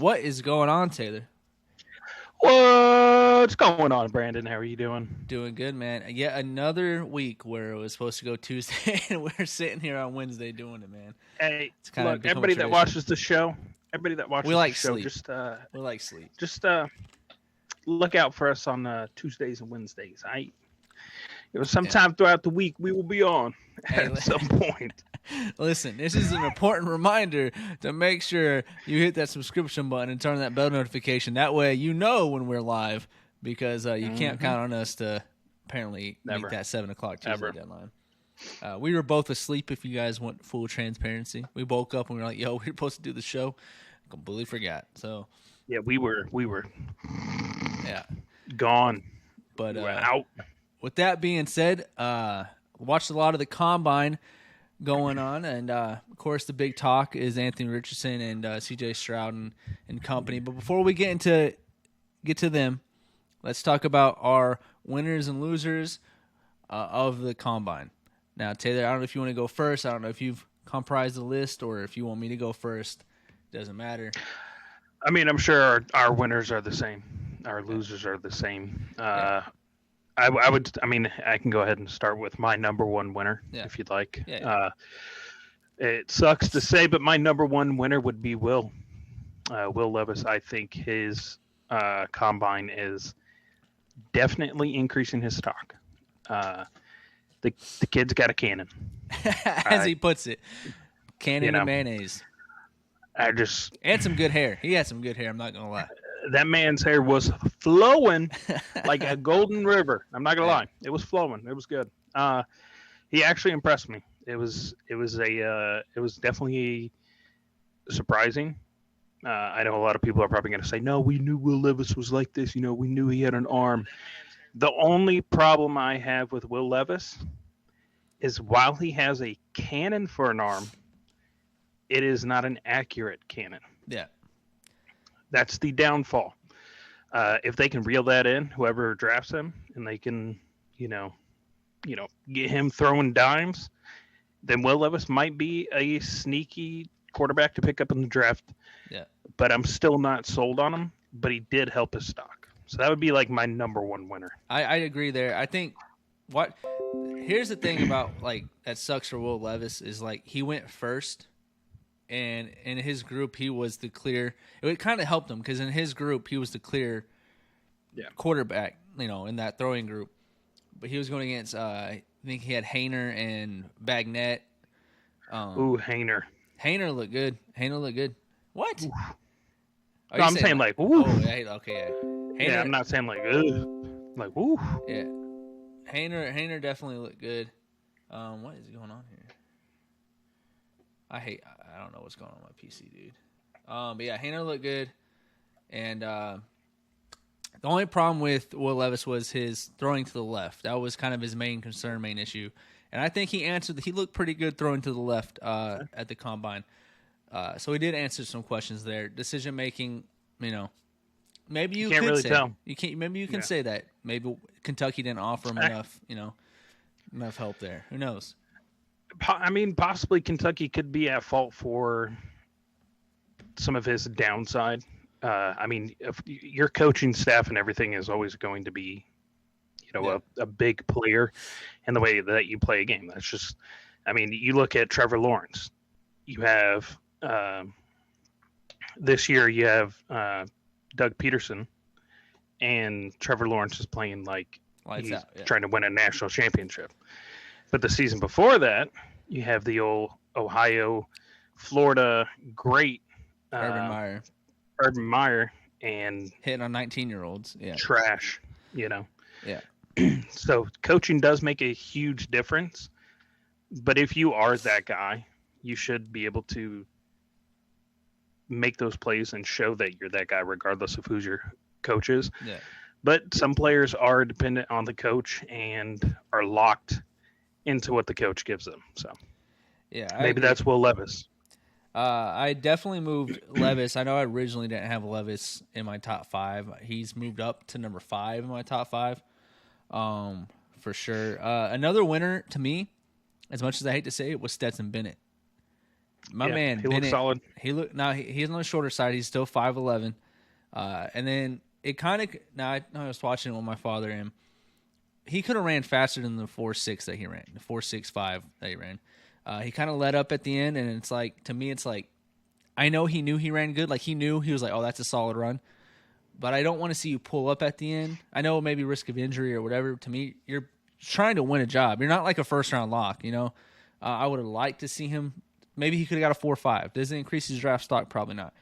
What is going on, Taylor? What's going on, Brandon? How are you doing? Doing good, man. Yet another week where it was supposed to go Tuesday, and we're sitting here on Wednesday doing it, man. Hey, It's kind of look, become a everybody that tradition. watches the show, everybody that We watches the like show, sleep. just We like sleep. look out for us on Tuesdays and Wednesdays. Yeah. Sometime throughout the week we will be on Hey, at some point. listen, this is an important reminder to make sure you hit that subscription button and turn that bell notification. That way you know when we're live because you can't count on us to apparently Never. meet that 7 o'clock Tuesday Ever. deadline. We were both asleep if you guys want full transparency. We woke up and we were like, yo, we're supposed to do the show. Completely forgot. So, Yeah, we were yeah. gone. But We were out. with that being said, watched a lot of the combine going on, and of course the big talk is Anthony Richardson and CJ Stroud and company. But before we get to them, let's talk about our winners and losers of the combine. Now, Taylor, I don't know if you want to go first. I don't know if you've comprised the list or if you want me to go first. Doesn't matter. I mean, I'm sure our winners are the same. Our losers are the same. Yeah. I can go ahead and start with my number one winner, if you'd like. Yeah. It sucks to say, but my number one winner would be Will Levis. I think his combine is definitely increasing his stock. The kid's got a cannon. As he puts it, cannon and mayonnaise. And some good hair. He had some good hair, I'm not going to lie. That man's hair was flowing like a golden river. I'm not going to lie. It was flowing. It was good. He actually impressed me. It was definitely surprising. I know a lot of people are probably going to say, no, we knew Will Levis was like this. We knew he had an arm. The only problem I have with Will Levis is while he has a cannon for an arm, it is not an accurate cannon. Yeah. That's the downfall. If they can reel that in, whoever drafts him, and they can, get him throwing dimes, then Will Levis might be a sneaky quarterback to pick up in the draft. Yeah. But I'm still not sold on him. But he did help his stock, so that would be like my number one winner. I agree there. I think here's the thing about that sucks for Will Levis is he went first. And in his group, he was the clear. It kind of helped him because in his group, he was the clear quarterback, in that throwing group. But he was going against, I think he had Hainer and Bagnett. Hainer. Hainer looked good. What? No, I'm saying ooh. Oh, yeah, okay, yeah. Hainer, I'm not saying ugh. Ooh. Yeah. Hainer definitely looked good. What is going on here? I don't know what's going on with my PC, dude. But yeah, Hainer looked good. And the only problem with Will Levis was his throwing to the left. That was kind of his main issue. And I think he looked pretty good throwing to the left at the combine. So he did answer some questions there. Decision making, maybe you can't could really say tell. You can't. Maybe you can say that. Maybe Kentucky didn't offer him enough help there. Who knows? I mean, possibly Kentucky could be at fault for some of his downside. I mean, if your coaching staff and everything is always going to be, a big player in the way that you play a game. That's just, I mean, you look at Trevor Lawrence. You have this year you have Doug Peterson, and Trevor Lawrence is playing like he's trying to win a national championship. But the season before that, you have the old Ohio, Florida great Urban Meyer, and hitting on 19-year-olds. Yeah. Trash, Yeah. So coaching does make a huge difference. But if you are that guy, you should be able to make those plays and show that you're that guy, regardless of who's your coach is. Yeah. But some players are dependent on the coach and are locked into what the coach gives them. So yeah, maybe that's Will Levis. I definitely moved Levis. I know I originally didn't have Levis in my top 5. He's moved up to number 5 in my top 5, for sure. Another winner to me, as much as I hate to say it, was Stetson Bennett. My man he Bennett, looks solid. He's on the shorter side. He's still 5'11". And then it kind of I was watching it with my father, and he could have ran faster than the 4.6 that he ran, the 4.65 that he ran. He kind of let up at the end, and it's like, to me, it's like, I know he knew he ran good. Like, he knew, he was like, oh, that's a solid run. But I don't want to see you pull up at the end. I know maybe risk of injury or whatever. To me, you're trying to win a job. You're not like a first-round lock, you know? I would have liked to see him. Maybe he could have got a 4.5. Does it increase his draft stock? Probably not.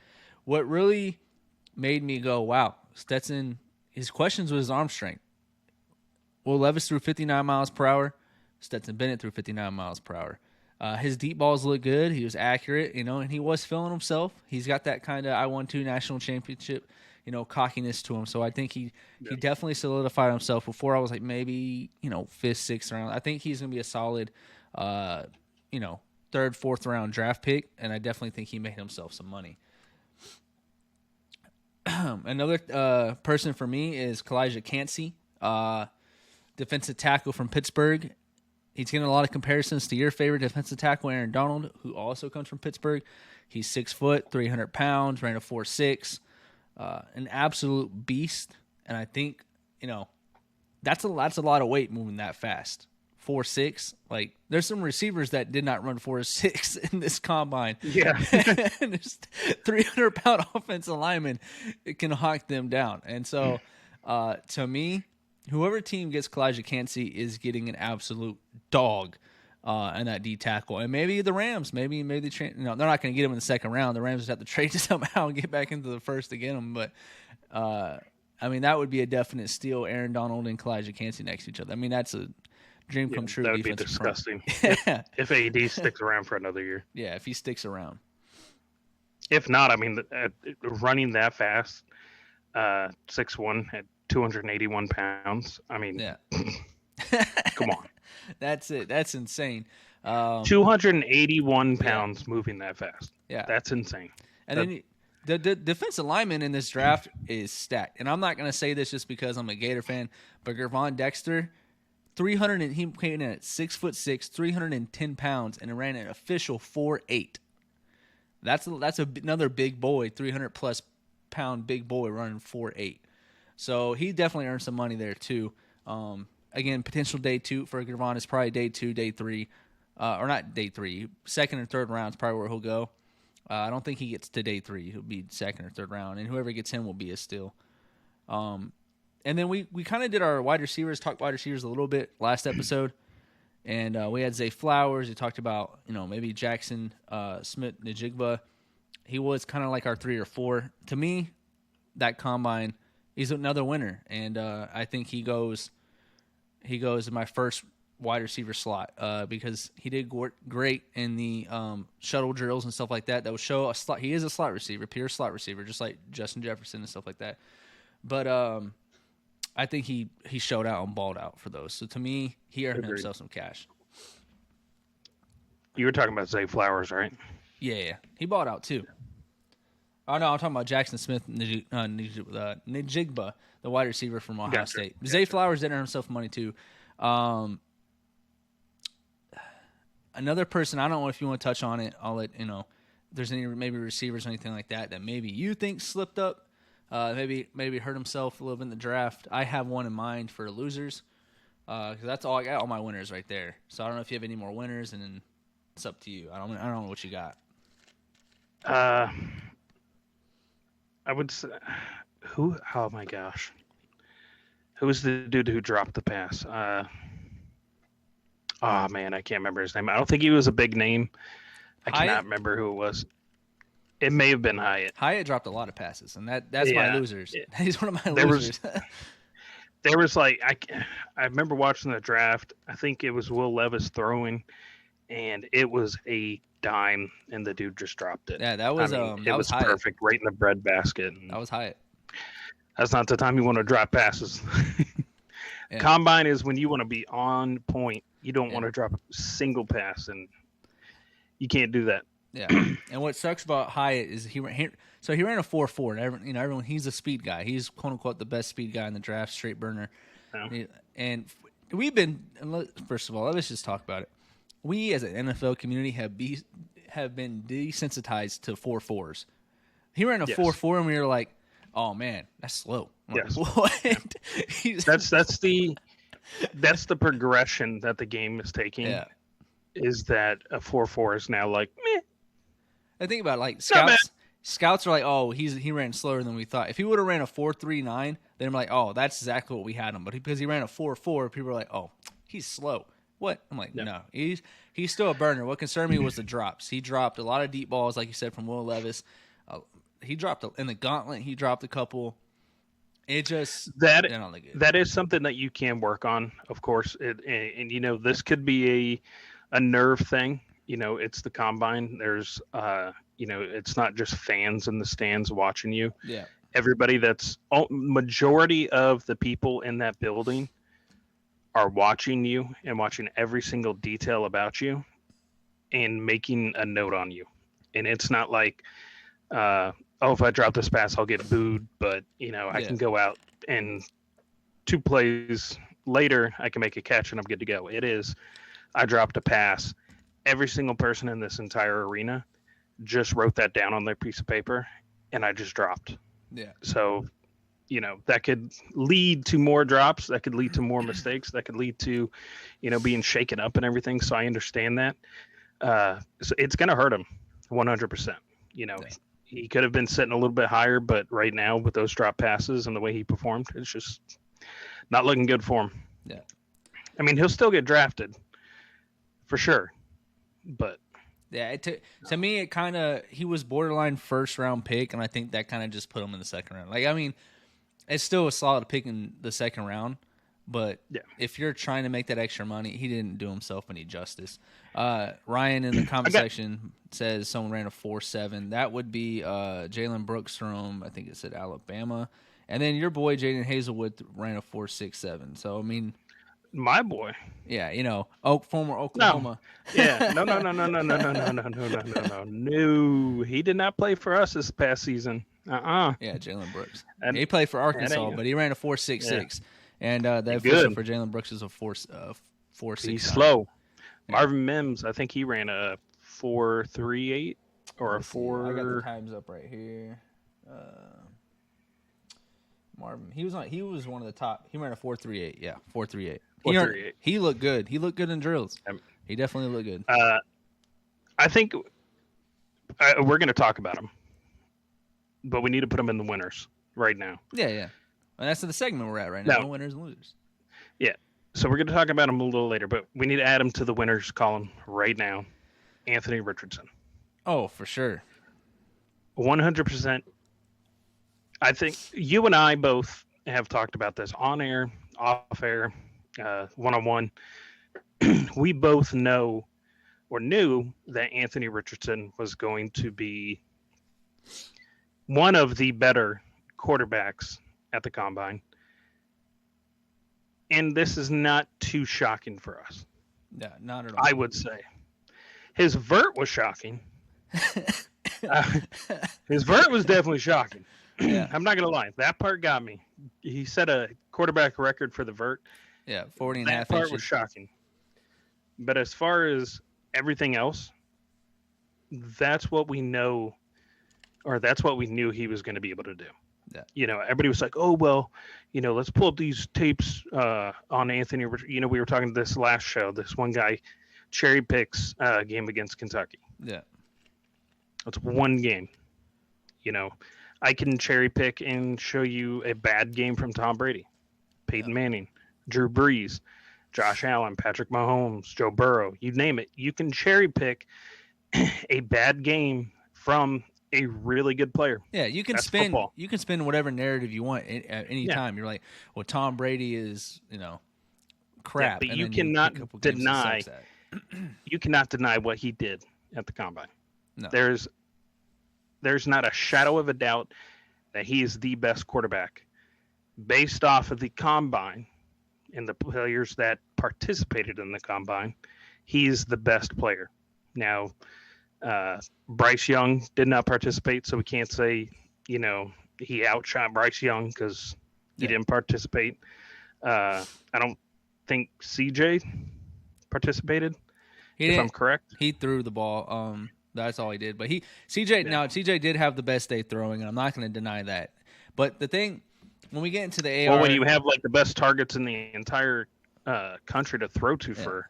What really made me go, wow, Stetson, his questions was his arm strength. Will Levis threw 59 miles per hour. Stetson Bennett threw 59 miles per hour. His deep balls look good. He was accurate, you know, and he was feeling himself. He's got that kind of I won 2 national championship, you know, cockiness to him. So I think he definitely solidified himself. Before I was like maybe, you know, 5th, 6th round. I think he's going to be a solid, you know, 3rd, 4th round draft pick, and I definitely think he made himself some money. Another person for me is Kalijah Cansey, defensive tackle from Pittsburgh. He's getting a lot of comparisons to your favorite defensive tackle, Aaron Donald, who also comes from Pittsburgh. He's 6 foot, 300 pounds, ran a 4.6, an absolute beast. And I think, you know, that's a lot of weight moving that fast. 4.6, like there's some receivers that did not run 4.6 in this combine. Yeah, and this 300-pound offensive lineman, it can hawk them down. And so, to me, whoever team gets Kalijah Cansey is getting an absolute dog in that D tackle. And maybe the Rams, maybe they're not going to get him in the 2nd round. The Rams just have to trade somehow and get back into the 1st to get him. But I mean, that would be a definite steal. Aaron Donald and Kalijah Cansey next to each other. I mean, that's a dream come true. That would be disgusting. Yeah. If AD sticks around for another year. Yeah, if he sticks around. If not, I mean, running that fast, 6'1" at 281 pounds. I mean, yeah. Come on. That's it. That's insane. 281 pounds moving that fast. Yeah. That's insane. And then the defensive lineman in this draft is stacked. And I'm not going to say this just because I'm a Gator fan, but Gervon Dexter, he came in at 6'6", 310 pounds, and ran an official 4.8. That's another big boy, 300-plus pound big boy running 4.8. So he definitely earned some money there too. Again, potential day 2 for Gervon is probably day 2, day 3, or not day 3. 2nd or 3rd round is probably where he'll go. I don't think he gets to day 3. He'll be 2nd or 3rd round, and whoever gets him will be a steal. And then we kind of did our wide receivers, talked wide receivers a little bit last episode, and we had Zay Flowers. We talked about, you know, maybe Jackson Smith-Njigba. He was kind of like our 3 or 4. To me, that combine, he's another winner, and I think he goes in my first wide receiver slot because he did great in the shuttle drills and stuff like that. That would show a slot. He is a slot receiver, pure slot receiver, just like Justin Jefferson and stuff like that. But I think he showed out and balled out for those. So to me, he earned himself some cash. You were talking about Zay Flowers, right? Yeah. He balled out too. Oh, no, I'm talking about Jackson Smith Njigba, the wide receiver from Ohio State. Zay Flowers did earn himself money too. Another person, I don't know if you want to touch on it. I'll let you know. If there's any maybe receivers or anything like that maybe you think slipped up, maybe hurt himself a little bit in the draft. I have one in mind for losers because that's all I got. All my winners right there. So I don't know if you have any more winners, and then it's up to you. I don't know what you got. I would say, who? Oh my gosh, who was the dude who dropped the pass? Oh man, I can't remember his name. I don't think he was a big name. I cannot remember who it was. It may have been Hyatt. Hyatt dropped a lot of passes, and that's my losers. Yeah. He's one of my losers. There was like I remember watching the draft. I think it was Will Levis throwing, and it was a dime, and the dude just dropped it. Yeah, that was it was Hyatt. perfect, right in the breadbasket. That was Hyatt. That's not the time you want to drop passes. Yeah. Combine is when you want to be on point. You don't want to drop a single pass, and you can't do that. Yeah, and what sucks about Hyatt is he ran a 4.4. Everyone, he's a speed guy. He's quote unquote the best speed guy in the draft, straight burner. Yeah. And we've been, first of all, let's just talk about it. We as an NFL community have been desensitized to 4.4s. He ran a Yes. 4.4, and we were like, "Oh man, that's slow." I'm Yes. like, what? That's the progression that the game is taking. Yeah. Is that a 4.4 is now like meh? I think about it, like Not bad. Scouts are like, "Oh, he ran slower than we thought." If he would have ran a 4.39, then I'm like, "Oh, that's exactly what we had him." But because he ran a 4.4, people are like, "Oh, he's slow." What? I'm like, no, he's still a burner. What concerned me was the drops. He dropped a lot of deep balls, like you said, from Will Levis. He dropped in the gauntlet. He dropped a couple. It just that is something that you can work on, of course. And you know, this could be a nerve thing. You know, it's the combine. There's you know, it's not just fans in the stands watching you. Yeah. Everybody majority of the people in that building are watching you and watching every single detail about you and making a note on you. And it's not like, oh, if I drop this pass, I'll get booed. But, you know, I can go out and 2 plays later, I can make a catch and I'm good to go. It is, I dropped a pass. Every single person in this entire arena just wrote that down on their piece of paper and I just dropped. Yeah. So, you know, that could lead to more drops. That could lead to more mistakes. That could lead to, you know, being shaken up and everything. So I understand that. So it's going to hurt him 100%. You know, he could have been sitting a little bit higher, but right now with those drop passes and the way he performed, it's just not looking good for him. Yeah. I mean, he'll still get drafted for sure, but yeah, to me, it kind of, he was borderline first round pick, and I think that kind of just put him in the second round. Like, I mean, it's still a solid pick in the second round, but if you're trying to make that extra money, he didn't do himself any justice. Ryan in the comment section says someone ran a 4.7. That would be Jalen Brooks from, I think it said Alabama. And then your boy Jaden Hazelwood ran a 4.67. So, I mean, my boy. Yeah, you know, former Oklahoma. No. Yeah, no. No, he did not play for us this past season. Yeah, Jalen Brooks. He played for Arkansas, but he ran a 4.66, and the official for Jalen Brooks is a 4.6. He's slow. Yeah. Marvin Mims, I think he ran a 4.38 or a 4. I got the times up right here. Marvin, he was one of the top. He ran a 4.38. Yeah, 4.38. He looked good. He looked good in drills. He definitely looked good. I think we're going to talk about him, but we need to put him in the winners right now. Yeah. And that's the segment we're at right now. No winners and losers. Yeah. So we're going to talk about him a little later, but we need to add him to the winners column right now. Anthony Richardson. Oh, for sure. 100%. I think you and I both have talked about this on air, off air, one-on-one. We both know or knew that Anthony Richardson was going to be one of the better quarterbacks at the combine. And this is not too shocking for us. Yeah, not at all. I would say. His vert was shocking. His vert was definitely shocking. Yeah. I'm not going to lie. That part got me. He set a quarterback record for the vert. Yeah, 40 and a half That part inches. was shocking. But as far as everything else, that's what we know, or that's what we knew he was going to be able to do. Yeah. You know, everybody was like, oh, well, you know, let's pull up these tapes on Anthony. You know, we were talking to this last show. This one guy cherry picks a game against Kentucky. Yeah. It's one game. You know, I can cherry pick and show you a bad game from Tom Brady, Peyton Manning, Drew Brees, Josh Allen, Patrick Mahomes, Joe Burrow, you name it. You can cherry pick a bad game from a really good player. Yeah, you can spin whatever narrative you want at any time. You're like, well, Tom Brady is, you know, crap. Yeah, but you cannot deny you cannot deny what he did at the combine. No. There's not a shadow of a doubt that he is the best quarterback based off of the combine and the players that participated in the combine. He's the best player. Now, Bryce Young did not participate, so we can't say, you know, he outshot Bryce Young because he didn't participate. I don't think CJ participated, if I'm correct. He threw the ball. That's all he did. But CJ did have the best day throwing, and I'm not going to deny that. But the thing, when we get into the AR, well, when you have like the best targets in the entire country to throw to for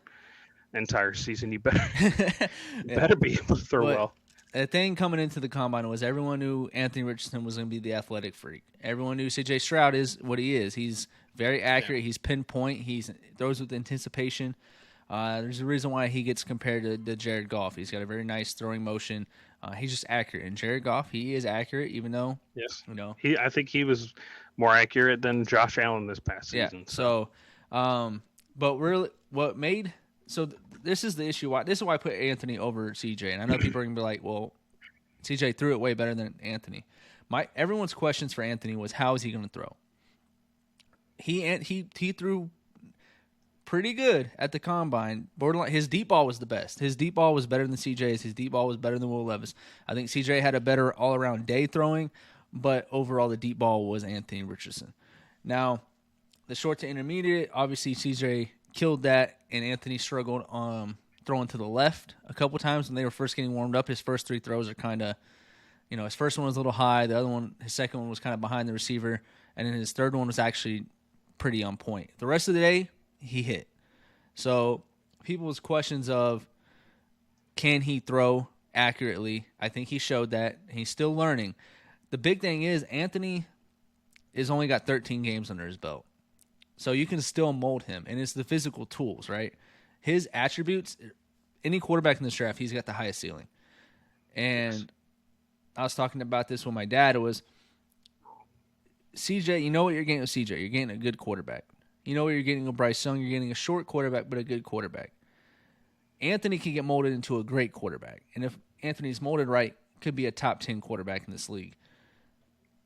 an entire season, you better better be able to throw well. The thing coming into the combine was everyone knew Anthony Richardson was going to be the athletic freak. Everyone knew CJ Stroud is what he is. He's very accurate. He's pinpoint. He throws with anticipation. There's a reason why he gets compared to Jared Goff. He's got a very nice throwing motion. He's just accurate. And Jared Goff, he is accurate, even though I think he was more accurate than Josh Allen this past season. But really, this is the issue. This is why I put Anthony over CJ. And I know people are gonna be like, "Well, CJ threw it way better than Anthony." Everyone's questions for Anthony was, how is he going to throw? He threw pretty good at the combine. Borderline, his deep ball was the best. His deep ball was better than CJ's. His deep ball was better than Will Levis. I think CJ had a better all-around day throwing, but overall the deep ball was Anthony Richardson. Now, the short to intermediate, obviously CJ killed that, and Anthony struggled throwing to the left a couple times when they were first getting warmed up. His first three throws are kind of, his first one was a little high. The other one, his second one was kind of behind the receiver, and then his third one was actually pretty on point. The rest of the day, he hit. So people's questions of can he throw accurately, I think he showed that. He's still learning. The big thing is Anthony has only got 13 games under his belt. So you can still mold him, and it's the physical tools, right? His attributes, any quarterback in this draft, he's got the highest ceiling. And I was talking about this with my dad. It was CJ, you know what you're getting with CJ. You're getting a good quarterback. You know what you're getting with Bryce Young. You're getting a short quarterback, but a good quarterback. Anthony can get molded into a great quarterback. And if Anthony's molded right, could be a top 10 quarterback in this league.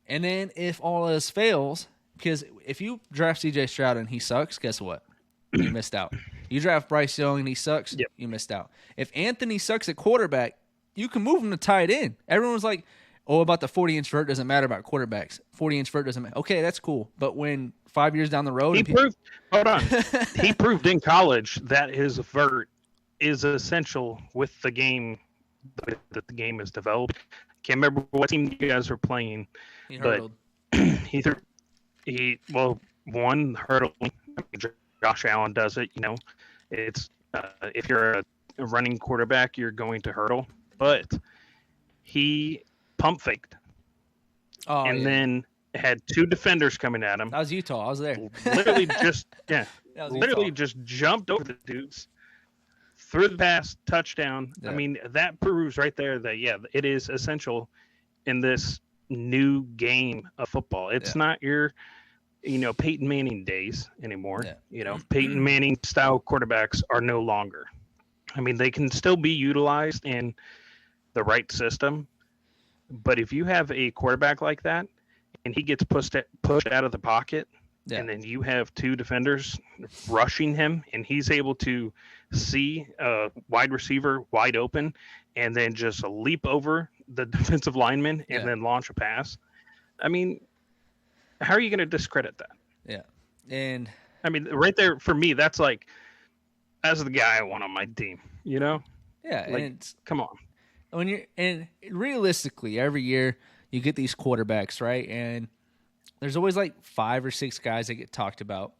And then if all else fails, because if you draft CJ Stroud and he sucks, guess what? You missed out. You draft Bryce Young and he sucks, You missed out. If Anthony sucks at quarterback, you can move him to tight end. Everyone was like, about the 40-inch vert doesn't matter about quarterbacks. 40-inch vert doesn't matter. Okay, that's cool. But when 5 years down the road... He proved in college that his vert is essential with the game, that the game is developed. Can't remember what team you guys were playing. He hurdled. Hurdling. Josh Allen does it. It's if you're a running quarterback, you're going to hurdle. But he pump faked, then had two defenders coming at him. That was Utah. I was there. Literally just jumped over the dudes, threw the pass, touchdown. Yeah. I mean, that proves right there that it is essential in this new game of football. It's not your Peyton Manning days anymore. Peyton Manning style quarterbacks are no longer. I mean, they can still be utilized in the right system, but if you have a quarterback like that and he gets pushed out of the pocket, and then you have two defenders rushing him and he's able to see a wide receiver wide open and then just leap over the defensive lineman and then launch a pass. I mean, how are you going to discredit that? Yeah. And I mean, right there for me, that's like, as the guy I want on my team, Yeah. Like, come on. And realistically, every year you get these quarterbacks, right? And there's always like 5 or 6 guys that get talked about.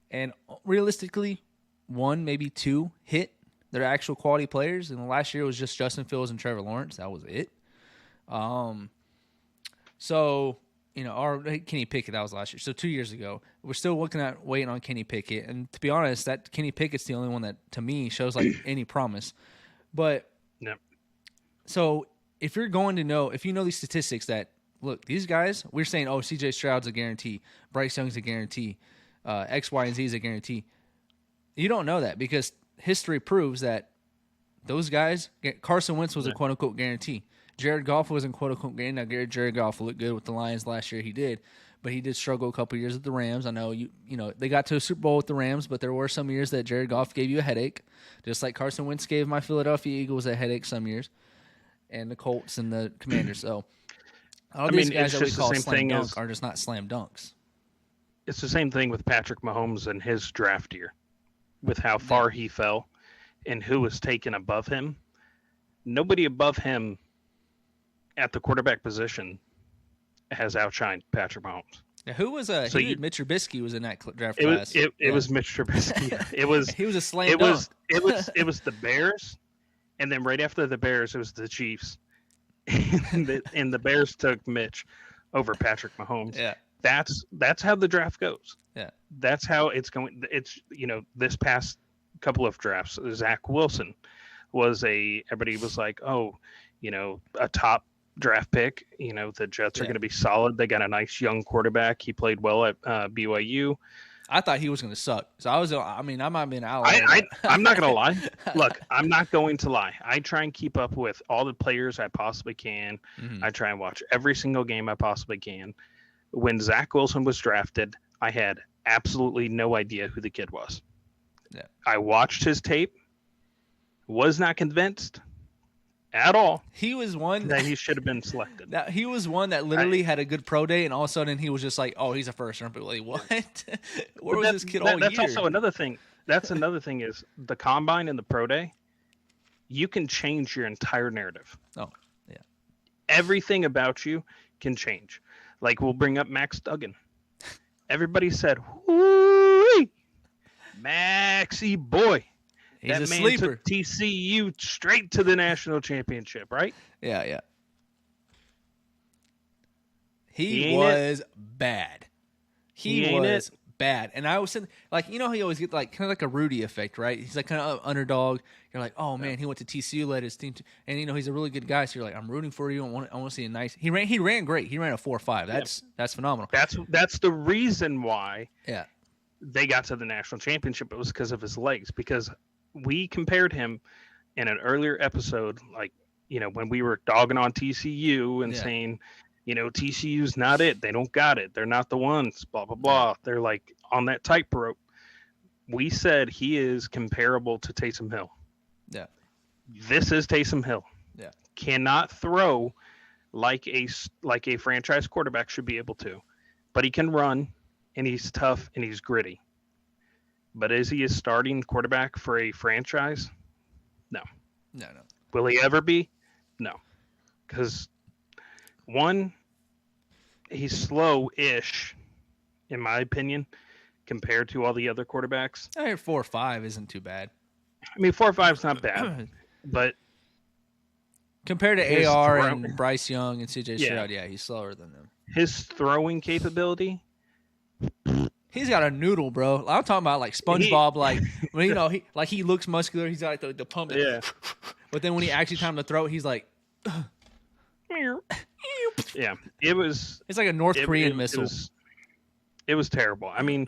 And realistically, 1, maybe 2 hit. They're actual quality players. And last year it was just Justin Fields and Trevor Lawrence. That was it. Or Kenny Pickett, that was last year. So 2 years ago. We're still waiting on Kenny Pickett. And to be honest, that Kenny Pickett's the only one that, to me, shows like any promise. But so if you're going to know, if you know these statistics that, look, these guys, we're saying, CJ Stroud's a guarantee, Bryce Young's a guarantee, X, Y, and Z is a guarantee. You don't know that because history proves that those guys, Carson Wentz was a quote-unquote guarantee. Jared Goff wasn't quote-unquote guarantee. Now, Jared Goff looked good with the Lions last year. He did. But he did struggle a couple years with the Rams. I know they got to a Super Bowl with the Rams, but there were some years that Jared Goff gave you a headache, just like Carson Wentz gave my Philadelphia Eagles a headache some years, and the Colts and the Commanders. So these guys that we call slam dunk are just not slam dunks. It's the same thing with Patrick Mahomes and his draft year, with how far he fell and who was taken above him. nobody above him at the quarterback position has outshined Patrick Mahomes. Yeah, who was Mitch Trubisky was in that draft It was class. it was Mitch Trubisky. It was he was a slam dunk. It was the Bears, and then right after the Bears, it was the Chiefs, and the Bears took Mitch over Patrick Mahomes. Yeah, that's how the draft goes. Yeah, that's how it's going. It's this past couple of drafts, Zach Wilson was everybody was like, oh, a top draft pick. The Jets are going to be solid. They got a nice young quarterback. He played well at BYU. I thought he was going to suck. So I might have been outlier. I'm not going to lie. Look, I'm not going to lie. I try and keep up with all the players I possibly can. Mm-hmm. I try and watch every single game I possibly can. When Zach Wilson was drafted, I had absolutely no idea who the kid was. Yeah. I watched his tape, was not convinced at all. He was one that he should have been selected. He was one that literally had a good pro day, and all of a sudden he was just like, "Oh, he's a first round pick." Like, what? Where was this kid all year? That's also another thing. That's another thing is the combine and the pro day. You can change your entire narrative. Oh, yeah. Everything about you can change. Like we'll bring up Max Duggan. Everybody said, "Whoo, Maxie boy." He's that a man sleeper. Took TCU straight to the national championship, right? Yeah. He was bad. He was bad. And I was saying, like, he always get like kind of like a Rudy effect, right? He's like kind of underdog. You're like, oh man, he went to TCU, led his team, and he's a really good guy. So you're like, I'm rooting for you. I want to see a nice. He ran great. He ran a 4.5. That's phenomenal. That's the reason why. Yeah. They got to the national championship. It was because of his legs. Because we compared him in an earlier episode, like, when we were dogging on TCU and saying, TCU's not it. They don't got it. They're not the ones, blah, blah, blah. They're like on that tightrope. We said he is comparable to Taysom Hill. Yeah. This is Taysom Hill. Yeah. Cannot throw like a franchise quarterback should be able to. But he can run, and he's tough, and he's gritty. But is he a starting quarterback for a franchise? No. No. Will he ever be? No. Because, one, he's slow-ish, in my opinion, compared to all the other quarterbacks. I hear 4.5 isn't too bad. I mean, 4.5 is not bad, but compared to AR and Bryce Young and CJ Stroud, he's slower than them. His throwing capability. He's got a noodle, bro. I'm talking about like SpongeBob, he looks muscular. He's got like the pump. Yeah. But then when he actually time to throw, he's like, yeah, it was. It's like a North Korean missile. It was terrible. I mean,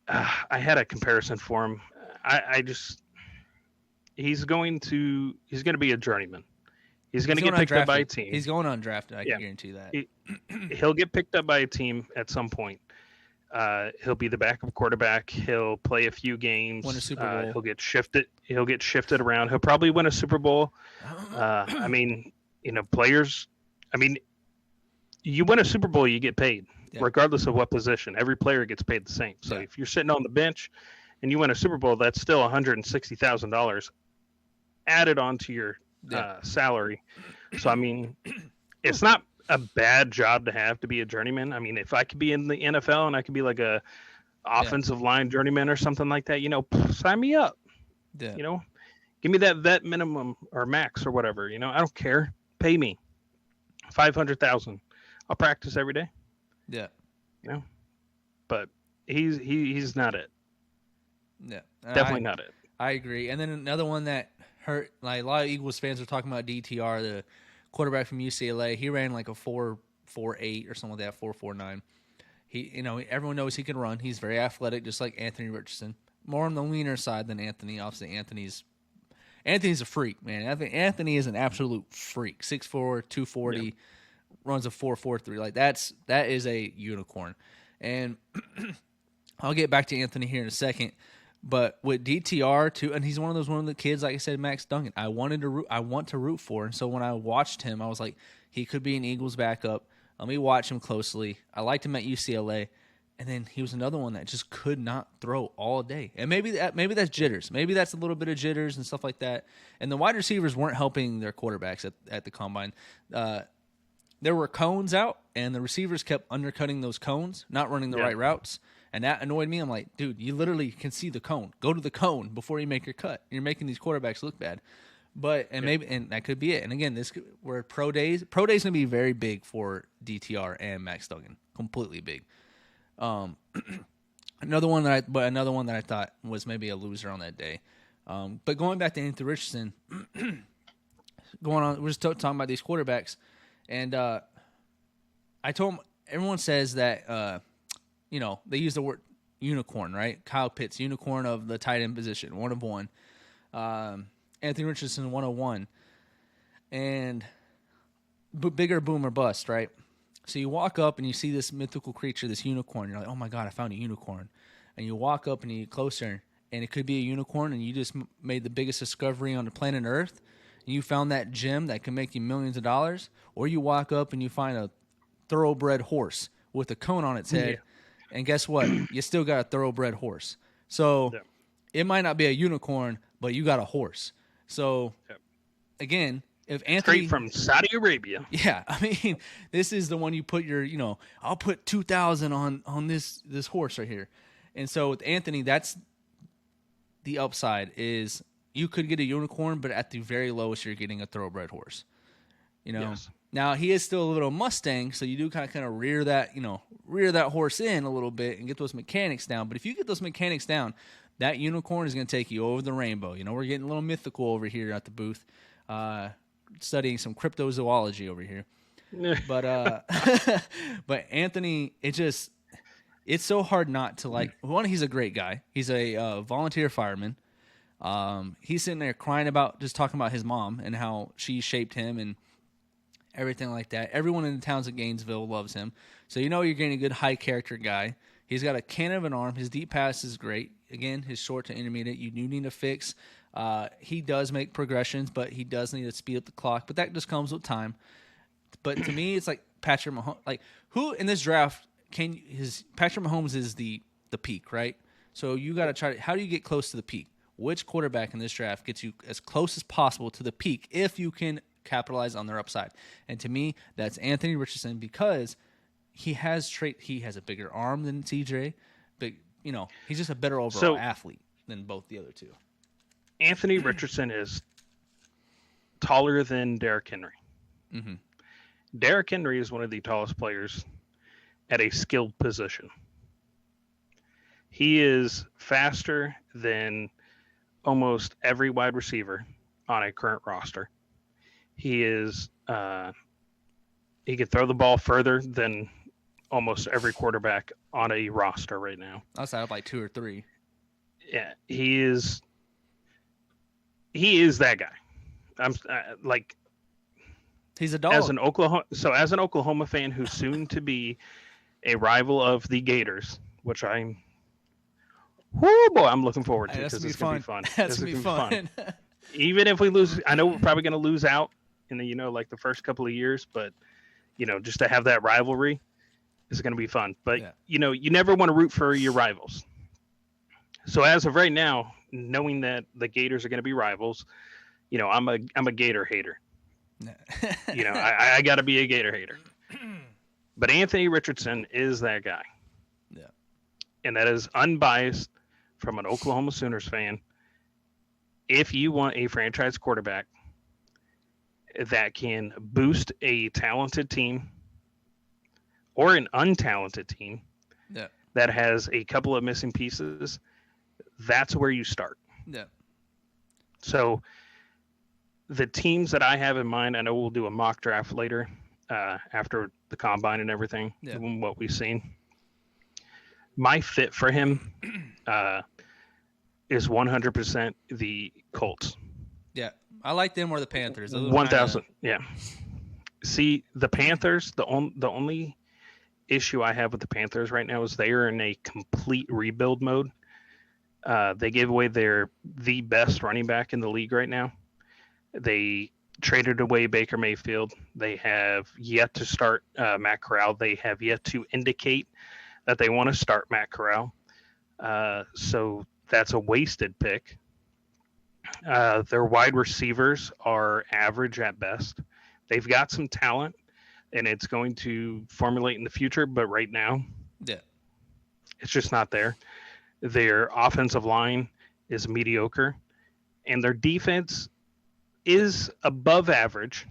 I had a comparison for him. He's going to be a journeyman. He's going to get picked up by a team. He's going undrafted. I can guarantee that. He'll get picked up by a team at some point. He'll be the backup quarterback. He'll play a few games. Win a Super Bowl. He'll get shifted around. He'll probably win a Super Bowl. I mean, players. I mean, you win a Super Bowl, you get paid, regardless of what position. Every player gets paid the same. So if you're sitting on the bench and you win a Super Bowl, that's still $160,000 added onto your salary. So I mean, it's not a bad job to have to be a journeyman. I mean, if I could be in the NFL and I could be like a offensive line journeyman or something like that, sign me up. Yeah. Give me that vet minimum or max or whatever. I don't care. Pay me $500,000. I'll practice every day. Yeah. But he's not it. Yeah. Definitely not it. I agree. And then another one that hurt, like a lot of Eagles fans are talking about DTR, the quarterback from UCLA. He ran like a 4.48 or something like that, 4.49. He, everyone knows he can run. He's very athletic, just like Anthony Richardson. More on the leaner side than Anthony. Obviously, Anthony's a freak, man. Anthony is an absolute freak. 6'4", 240, runs a 4.43. Like that is a unicorn. And I'll get back to Anthony here in a second. But with DTR too, and he's one of the kids, like I said, Max Duggan. I want to root for. And so when I watched him, I was like, he could be an Eagles backup. Let me watch him closely. I liked him at UCLA. And then he was another one that just could not throw all day. And maybe that's jitters. Maybe that's a little bit of jitters and stuff like that. And the wide receivers weren't helping their quarterbacks at the combine. There were cones out, and the receivers kept undercutting those cones, not running the right routes. And that annoyed me. I'm like, dude, you literally can see the cone. Go to the cone before you make your cut. You're making these quarterbacks look bad. But maybe that could be it. And again, we're pro days. Pro days gonna be very big for DTR and Max Duggan. Completely big. Another one that I thought was maybe a loser on that day. But going back to Anthony Richardson, we're just talking about these quarterbacks, and I told him, everyone says that they use the word unicorn, right? Kyle Pitts, unicorn of the tight end position, 1 of 1. Anthony Richardson, 101, and bigger boom or bust, right? So you walk up and you see this mythical creature, this unicorn. You're like, oh my God, I found a unicorn. And you walk up and you get closer, and it could be a unicorn, and you just made the biggest discovery on the planet Earth. And you found that gem that can make you millions of dollars. Or you walk up and you find a thoroughbred horse with a cone on its head. Yeah. And guess what? You still got a thoroughbred horse. So it might not be a unicorn, but you got a horse. So again, if Anthony straight from Saudi Arabia. Yeah, I mean, this is the one you put your, I'll put 2,000 on this horse right here. And so with Anthony, that's the upside, is you could get a unicorn, but at the very lowest you're getting a thoroughbred horse. Yes. Now he is still a little Mustang, so you do kind of rear that horse in a little bit and get those mechanics down. But if you get those mechanics down, that unicorn is going to take you over the rainbow. We're getting a little mythical over here at the booth. Studying some cryptozoology over here. But but Anthony, it's so hard not to like. One, he's a great guy. He's a volunteer fireman. He's sitting there crying about, just talking about his mom and how she shaped him and everything like that. Everyone in the towns of Gainesville loves him. So you're getting a good high character guy. He's got a cannon of an arm. His deep pass is great. Again, his short to intermediate, you do need to fix. He does make progressions, but he does need to speed up the clock. But that just comes with time. But to me, it's like Patrick Mahomes. Like, who in this draft Patrick Mahomes is the peak, right? So you got to try to. How do you get close to the peak? Which quarterback in this draft gets you as close as possible to the peak if you can capitalize on their upside? And to me, that's Anthony Richardson, because he has a bigger arm than TJ, but he's just a better overall athlete than both the other two. Anthony Richardson is taller than Derrick Henry. Mm-hmm. Derrick Henry is one of the tallest players at a skilled position. He is faster than almost every wide receiver on a current roster. He is he could throw the ball further than almost every quarterback on a roster right now. Outside of like 2 or 3. Yeah, he is that guy. I'm like, he's a dog. As an Oklahoma fan who's soon to be a rival of the Gators, which I'm looking forward to, because it's gonna be fun. That's gonna be fun. Even if we lose, I know we're probably gonna lose out in the like the first couple of years, but just to have that rivalry is gonna be fun. But you never want to root for your rivals. So as of right now, knowing that the Gators are going to be rivals, I'm a Gator hater. I got to be a Gator hater. But Anthony Richardson is that guy. Yeah. And that is unbiased from an Oklahoma Sooners fan. If you want a franchise quarterback that can boost a talented team or an untalented team that has a couple of missing pieces, that's where you start. Yeah. So the teams that I have in mind, I know we'll do a mock draft later after the combine and everything, what we've seen. My fit for him is 100% the Colts. Yeah. I like them or the Panthers. 1,000. Yeah. See, the Panthers, the only issue I have with the Panthers right now is they are in a complete rebuild mode. They gave away the best running back in the league right now. They traded away Baker Mayfield. They have yet to start Matt Corral. They have yet to indicate that they want to start Matt Corral. So that's a wasted pick. Their wide receivers are average at best. They've got some talent, and it's going to formulate in the future, but right now, Yeah. it's just not there. Their offensive line is mediocre, and their defense is above average.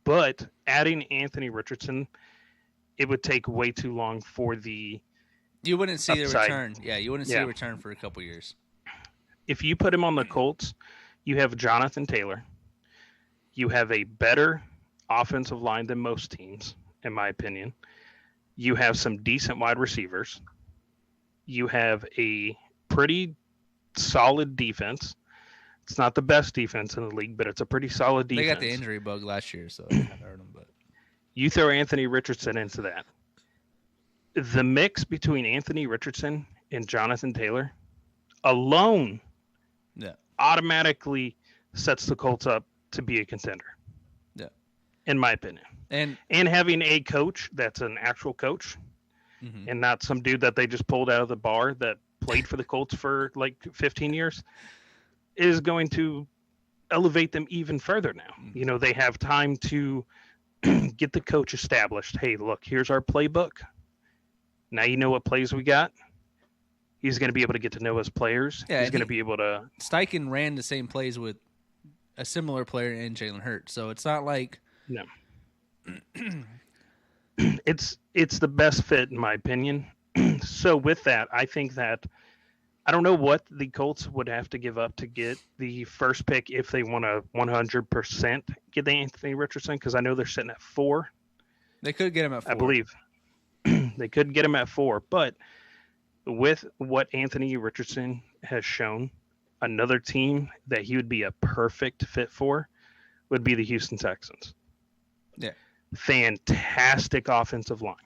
But adding Anthony Richardson, it would take way too long for the You wouldn't see upside. the return. Yeah, you wouldn't see Yeah. a return for a couple years. If you put him on the Colts, you have Jonathan Taylor. You have a better offensive line than most teams, in my opinion. You have some decent wide receivers. You have a pretty solid defense. It's not the best defense in the league, but it's a pretty solid defense. They got the injury bug last year, so I hurt them. But You throw Anthony Richardson into that. The mix between Anthony Richardson and Jonathan Taylor alone yeah, automatically sets the Colts up to be a contender. Yeah. In my opinion. and having a coach that's an actual coach mhm. and not some dude that they just pulled out of the bar that played for the Colts for like 15 years is going to elevate them even further now. You know, they have time to get the coach established. Hey, look, here's our playbook. Now you know what plays we got. He's going to be able to get to know his players. Yeah, He's going to be able to. Steichen ran the same plays with a similar player in Jalen Hurts, so it's not like No. It's the best fit in my opinion. So with that, I think that I don't know what the Colts would have to give up to get the first pick if they want to 100% get the Anthony Richardson, because I know they're sitting at 4. they could get him at 4. I believe they could get him at 4, but with what Anthony Richardson has shown, another team that he would be a perfect fit for would be the Houston Texans. Yeah. Fantastic offensive line.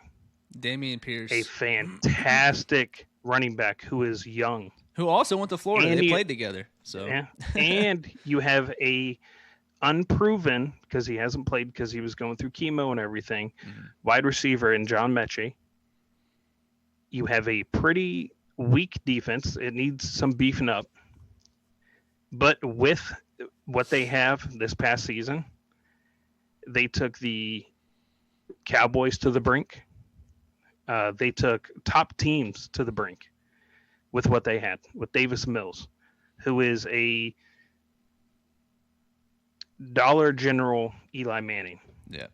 Dameon Pierce, A fantastic running back who is young. who also went to Florida. And they he- played together. So Yeah. And you have a unproven, because he hasn't played because he was going through chemo and everything, wide receiver in John Mechie. You have a pretty weak defense. It needs some beefing up. But with what they have this past season, they took the Cowboys to the brink. They took top teams to the brink with what they had with Davis Mills, who is a Dollar General Eli Manning. yeah,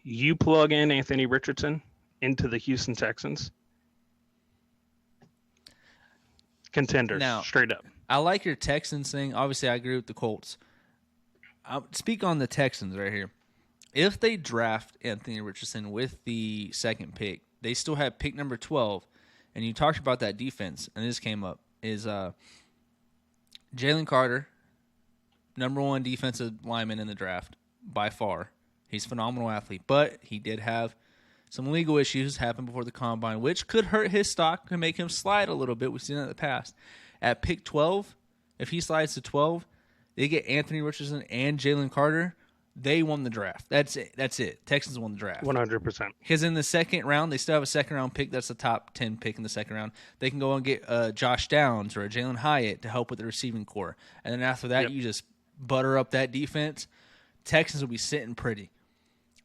You plug in Anthony Richardson into the Houston Texans, contenders, Now- straight up. I like your Texans thing. Obviously, I agree with the Colts. I'll speak on the Texans right here. If they draft Anthony Richardson with the second pick, they still have pick number 12. And you talked about that defense, and this came up, is Jalen Carter, number 1 defensive lineman in the draft, by far. He's a phenomenal athlete, but he did have some legal issues happen before the combine, which could hurt his stock and make him slide a little bit. We've seen that in the past. At pick 12, if he slides to 12, they get Anthony Richardson and Jalen Carter. They won the draft. That's it. Texans won the draft. 100%. Because in the second round, they still have a second-round pick. That's the top 10 pick in the second round. They can go and get Josh Downs or a Jalen Hyatt to help with the receiving core. And then after that, you just butter up that defense. Texans will be sitting pretty.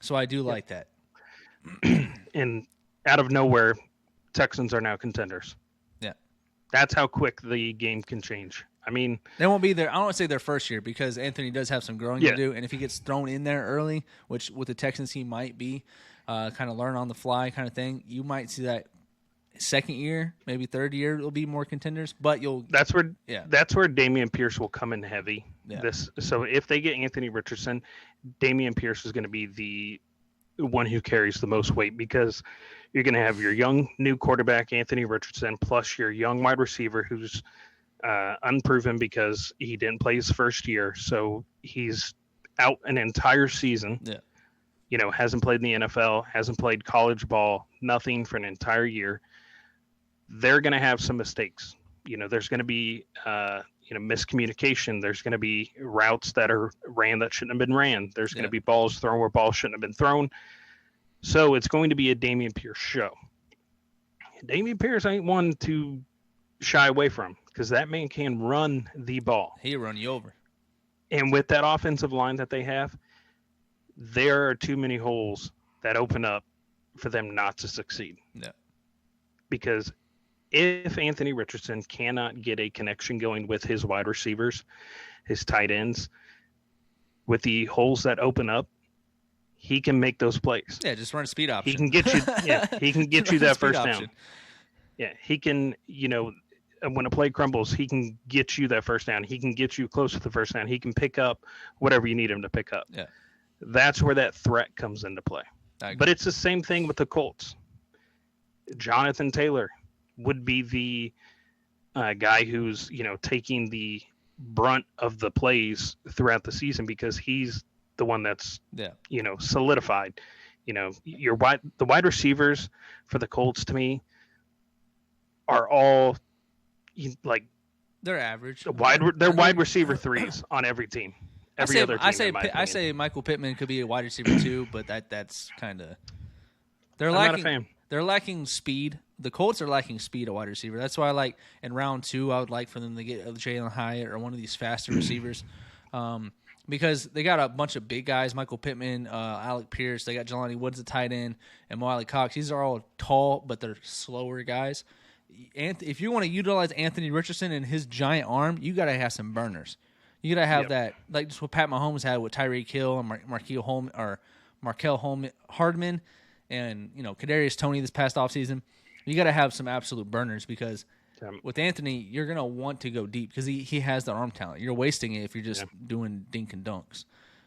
So I do like that. And out of nowhere, Texans are now contenders. Yeah. That's how quick the game can change. I mean, They won't be there. I don't want to say their first year because Anthony does have some growing Yeah. to do. And if he gets thrown in there early, which with the Texans he might be, kind of learn on the fly kind of thing, you might see that second year, maybe third year, it'll be more contenders. But you'll that's where Yeah. that's where Damian Pierce will come in heavy. Yeah. So if they get Anthony Richardson, Damian Pierce is going to be the one who carries the most weight, because you're going to have your young new quarterback Anthony Richardson plus your young wide receiver who's unproven because he didn't play his first year, so he's out an entire season. Yeah. You know, hasn't played in the NFL, hasn't played college ball, nothing for an entire year. They're going to have some mistakes. You know, there's going to be miscommunication. There's going to be routes that are ran that shouldn't have been ran. There's going to be balls thrown where balls shouldn't have been thrown. So it's going to be a Dameon Pierce show. Dameon Pierce ain't one to shy away from because that man can run the ball. He'll run you over. And with that offensive line that they have, there are too many holes that open up for them not to succeed. Yeah. Because if Anthony Richardson cannot get a connection going with his wide receivers, his tight ends, with the holes that open up, he can make those plays. Yeah, just run a speed option. He can get you. Yeah, he can get you that first option. down. Yeah, he can. When a play crumbles, he can get you that first down. He can get you close to the first down. He can pick up whatever you need him to pick up. Yeah, that's where that threat comes into play. But it's the same thing with the Colts. Jonathan Taylor would be the guy who's taking the brunt of the plays throughout the season because he's the one that's solidified. The wide receivers for the Colts to me are all like they're average. They're wide receiver threes on every team. Every other team. I say Michael Pittman could be a wide receiver too, but that's kind of they're I'm lacking. Not a fan. They're lacking speed. The Colts are lacking speed at wide receiver. That's why I like in round 2, I would like for them to get Jalen Hyatt or one of these faster receivers. Because they got a bunch of big guys, Michael Pittman, Alec Pierce. They got Jelani Woods at tight end and Wiley Cox. These are all tall, but they're slower guys. If you want to utilize Anthony Richardson and his giant arm, you got to have some burners. You got to have that, like just what Pat Mahomes had with Tyreek Hill and Markel Hardman and Kadarius Toney this past offseason. You got to have some absolute burners because with Anthony, you're gonna want to go deep because he has the arm talent. You're wasting it if you're just doing dink and dunks.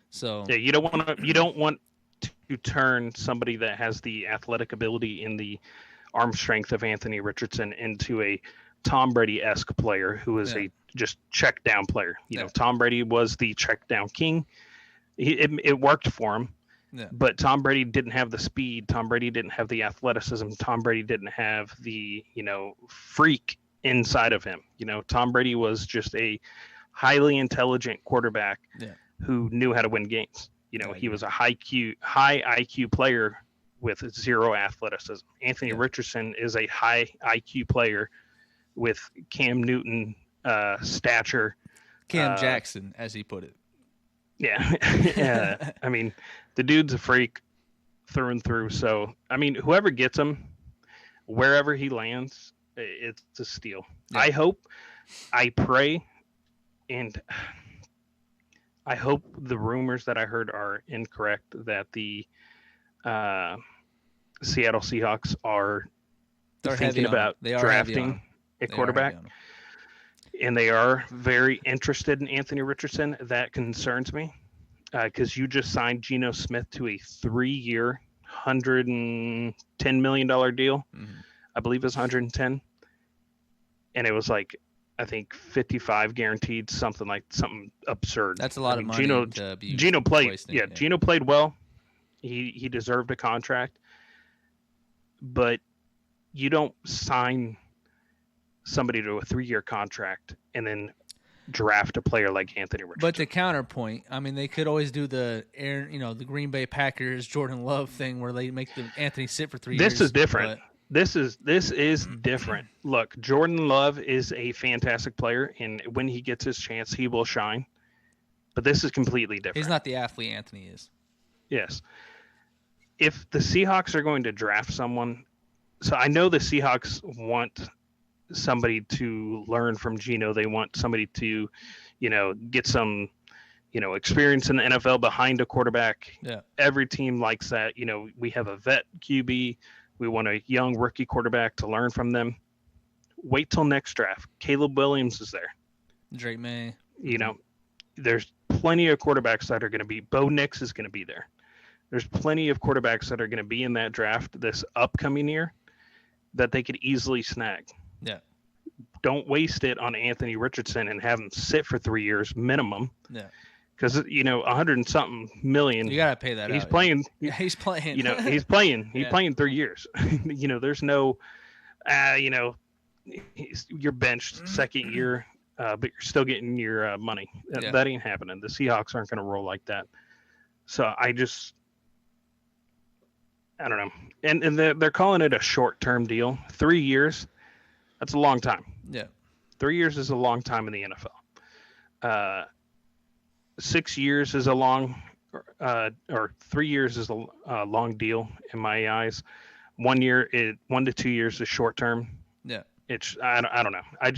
So you don't want to turn somebody that has the athletic ability and the arm strength of Anthony Richardson into a Tom Brady-esque player who is a just check down player. Tom Brady was the check down king. It worked for him. Yeah. But Tom Brady didn't have the speed. Tom Brady didn't have the athleticism. Tom Brady didn't have the, freak inside of him. Tom Brady was just a highly intelligent quarterback who knew how to win games. He was a high IQ player with zero athleticism. Anthony Richardson is a high IQ player with Cam Newton stature. Cam Jackson, as he put it. Yeah. I mean, the dude's a freak through and through. So, I mean, whoever gets him, wherever he lands, it's a steal. Yeah. I pray, and I hope the rumors that I heard are incorrect that the Seattle Seahawks are thinking about drafting a quarterback. And they are very interested in Anthony Richardson. That concerns me because you just signed Geno Smith to a 3-year, $110 million deal. Mm-hmm. I believe it's 110. And it was like, I think 55 guaranteed, something absurd. That's a lot of money. Geno played. Geno played well. He deserved a contract. But you don't sign somebody to a 3-year contract and then draft a player like Anthony Richardson. But the counterpoint, I mean, they could always do the Green Bay Packers Jordan Love thing where they make Anthony sit for 3 years. This is different. This is different. Look, Jordan Love is a fantastic player, and when he gets his chance, he will shine. But this is completely different. He's not the athlete Anthony is. Yes. If the Seahawks are going to draft someone, so I know the Seahawks want somebody to learn from Geno. They want somebody to, get some, experience in the NFL behind a quarterback. Yeah. Every team likes that. We have a vet QB. We want a young rookie quarterback to learn from them. Wait till next draft. Caleb Williams is there. Drake May. There's plenty of quarterbacks that are going to be. Bo Nix is going to be there. There's plenty of quarterbacks that are going to be in that draft this upcoming year that they could easily snag. Yeah. Don't waste it on Anthony Richardson and have him sit for 3 years minimum. Yeah. Because 100 and something million. You gotta pay that. He's playing. Yeah, he's playing. He's playing. He's playing 3 years. There's no, you're benched second year, but you're still getting your money. That ain't happening. The Seahawks aren't going to roll like that. So I don't know. And they're calling it a short-term deal. 3 years, that's a long time. Yeah. 3 years is a long time in the NFL. 6 years is a long, or 3 years is a long deal in my eyes. 1 year, 1 to 2 years is short term. Yeah. I don't know. I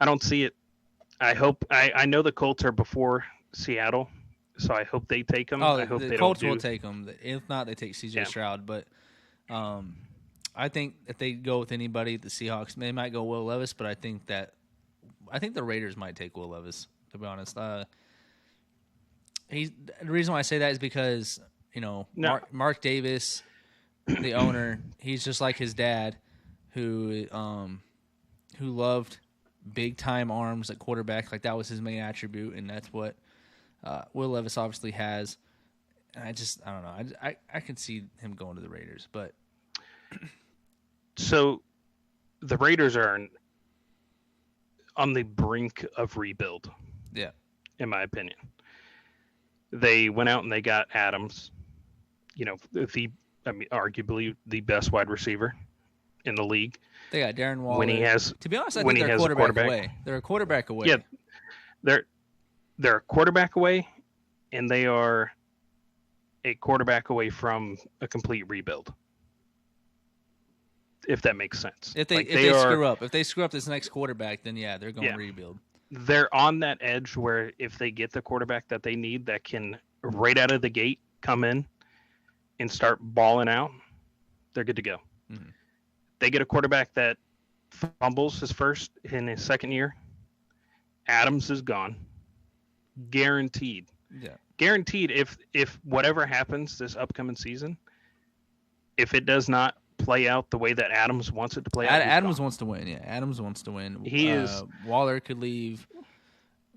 don't see it. I know the Colts are before Seattle, so I hope they take them. Oh, I hope the they Colts don't will do. take them. If not, they take C.J. Yeah. Stroud. But I think if they go with anybody, the Seahawks, they might go Will Levis. But I think the Raiders might take Will Levis. To be honest, the reason why I say that is because Mark Davis, the owner, he's just like his dad, who loved big time arms at quarterback. Like that was his main attribute, and that's what Will Levis obviously has. And I don't know. I can see him going to the Raiders, but So the Raiders are on the brink of rebuild. Yeah. In my opinion. They went out and they got Adams, arguably the best wide receiver in the league. They got Darren Waller. When he has, to be honest, I think they're a quarterback away. They're a quarterback away. Yeah, they're a quarterback away, and they are a quarterback away from a complete rebuild. If that makes sense. If they screw up this next quarterback, then yeah, they're going to rebuild. They're on that edge where if they get the quarterback that they need that can right out of the gate come in and start balling out, they're good to go. Mm-hmm. They get a quarterback that fumbles in his second year, Adams is gone. Guaranteed. Yeah. Guaranteed if whatever happens this upcoming season, if it does not play out the way that Adams wants it to play out. Adams wants to win. Yeah, Adams wants to win. He is. Waller could leave.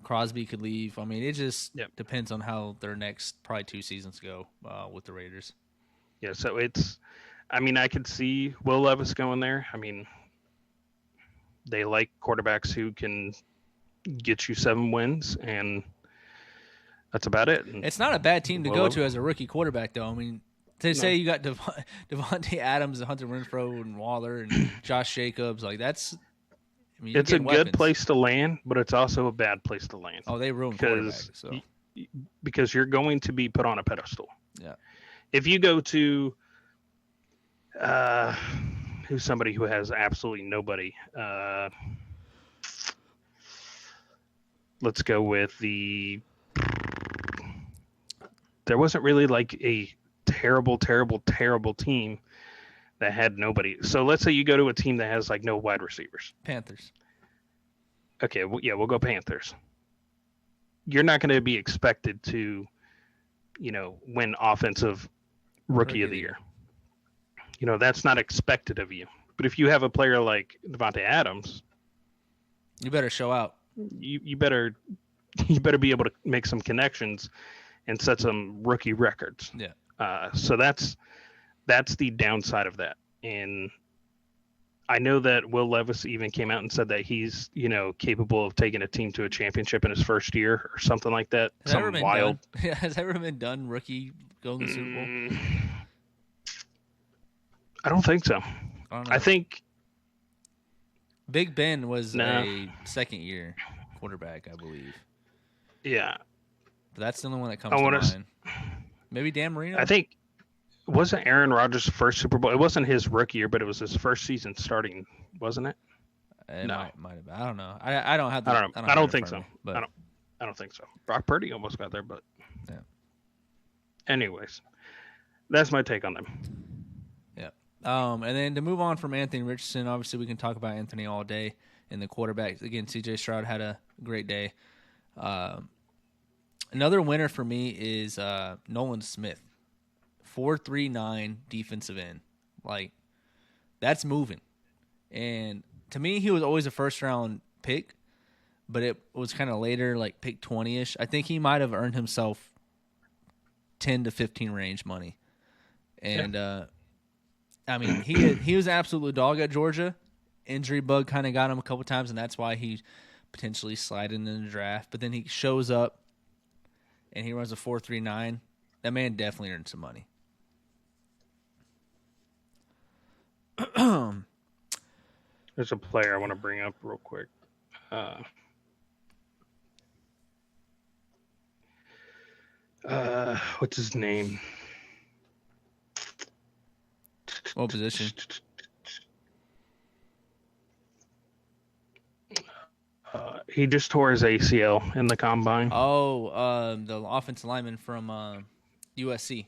Crosby could leave. I mean, it just depends on how their next probably 2 seasons go with the Raiders. Yeah, so I could see Will Levis going there. I mean, they like quarterbacks who can get you 7 wins, and that's about it. And it's not a bad team to go to as a rookie quarterback, though. I mean, say you got Devontae Adams, Hunter Renfrow, and Waller, and Josh Jacobs, like that's. I mean, it's a good place to land, but it's also a bad place to land. Oh, they ruined quarterbacks. Because you're going to be put on a pedestal. Yeah. If you go to who's somebody who has absolutely nobody, let's go with there wasn't really like a terrible team that had nobody. So let's say you go to a team that has like no wide receivers. Panthers. Okay, we'll go Panthers. You're not going to be expected to, win offensive rookie of the year. That's not expected of you. But if you have a player like Devontae Adams, you better show out. You better be able to make some connections and set some rookie records. Yeah. So that's the downside of that. And I know that Will Levis even came out and said that he's, capable of taking a team to a championship in his first year or something like that. Something wild. Has ever been done rookie going to the Super Bowl? I don't think so. I think Big Ben was a second year quarterback, I believe. Yeah. But that's the only one that comes to mind. Maybe Dan Marino? I think wasn't Aaron Rodgers' first Super Bowl? It wasn't his rookie year, but it was his first season starting, wasn't it? No, might have been. I don't know. I don't have. I don't think so. But I don't think so. Brock Purdy almost got there, but yeah. Anyways, that's my take on them. Yeah. And then to move on from Anthony Richardson, obviously we can talk about Anthony all day and the quarterbacks. Again, C.J. Stroud had a great day. Another winner for me is Nolan Smith. 4.39 defensive end. Like, that's moving. And to me, he was always a first-round pick, but it was kind of later, like pick 20-ish. I think he might have earned himself 10 to 15 range money. And, I mean, he was an absolute dog at Georgia. Injury bug kind of got him a couple times, and that's why he potentially slided in the draft. But then he shows up, and he runs a 4.39. That man definitely earned some money. There's a player I want to bring up real quick. What's his name? What position? He just tore his ACL in the combine. Oh, the offensive lineman from USC.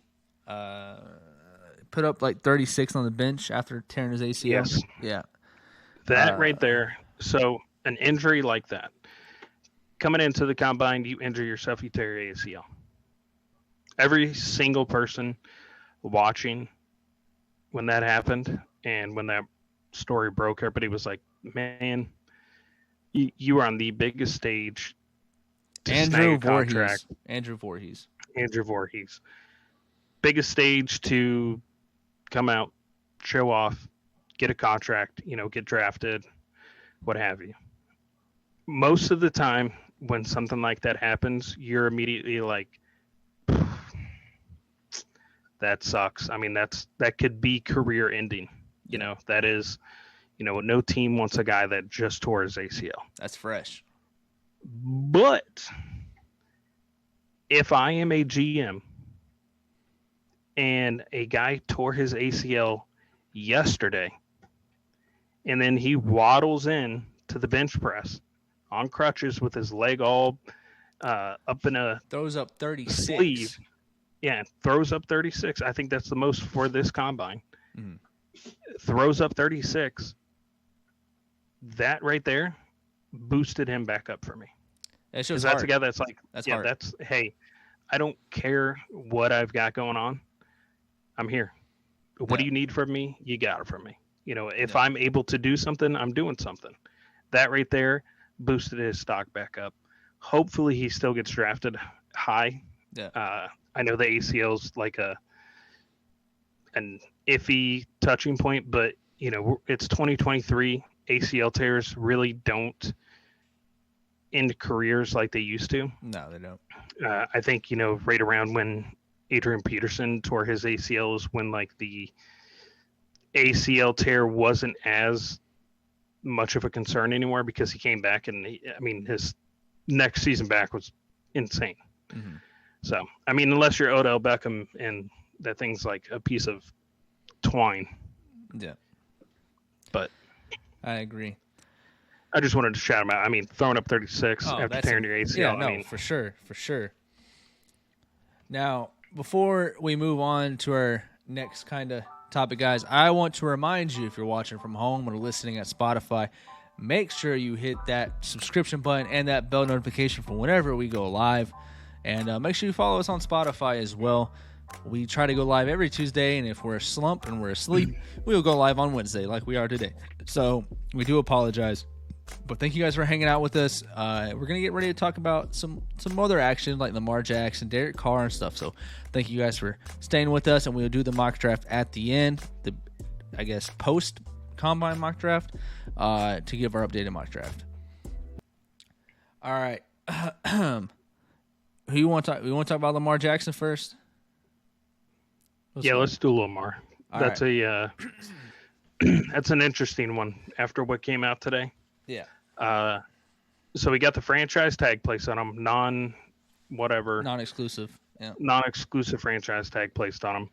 Put up like 36 on the bench after tearing his ACL. Yes. Yeah. That right there. So an injury like that, coming into the combine, you injure yourself, you tear your ACL. Every single person watching when that happened and when that story broke, everybody was like, man, you were on the biggest stage to snag a contract. Andrew Voorhees. Biggest stage to come out, show off, get a contract, get drafted, what have you. Most of the time when something like that happens, you're immediately like, that sucks. I mean, that could be career ending. That is, no team wants a guy that just tore his ACL. That's fresh. But if I am a GM and a guy tore his ACL yesterday, and then he waddles in to the bench press on crutches with his leg all up in a throws up 36 sleeve. Yeah, throws up 36. I think that's the most for this combine. Mm-hmm. Throws up 36. That right there boosted him back up for me. It's just that's hard. a guy that's like, hard. Hey, I don't care what I've got going on. I'm here. What do you need from me? You got it from me. If I'm able to do something, I'm doing something. That right there boosted his stock back up. Hopefully he still gets drafted high. Yeah. I know the ACL's like an iffy touching point, but it's 2023. ACL tears really don't end careers like they used to. No, they don't. I think right around when Adrian Peterson tore his ACL is when like the ACL tear wasn't as much of a concern anymore because he came back and his next season back was insane. Mm-hmm. So, unless you're Odell Beckham and that thing's like a piece of twine. Yeah. But I agree. I just wanted to shout him out. Throwing up 36 after tearing your ACL. Yeah, no, for sure. Now, before we move on to our next kind of topic, guys, I want to remind you, if you're watching from home or listening at Spotify, make sure you hit that subscription button and that bell notification for whenever we go live. And make sure you follow us on Spotify as well. We try to go live every Tuesday, and if we're a slump and we're asleep, we'll go live on Wednesday like we are today. So we do apologize. But thank you guys for hanging out with us. We're going to get ready to talk about some other action like Lamar Jackson, Derek Carr, and stuff. So thank you guys for staying with us, and we'll do the mock draft at the end, post-combine mock draft, to give our updated mock draft. All right. Who you want to talk? We want to talk about Lamar Jackson first? Let's do Lamar. That's an interesting one after what came out today. Yeah. So we got the franchise tag placed on him, non-exclusive. Yeah. Non-exclusive franchise tag placed on him,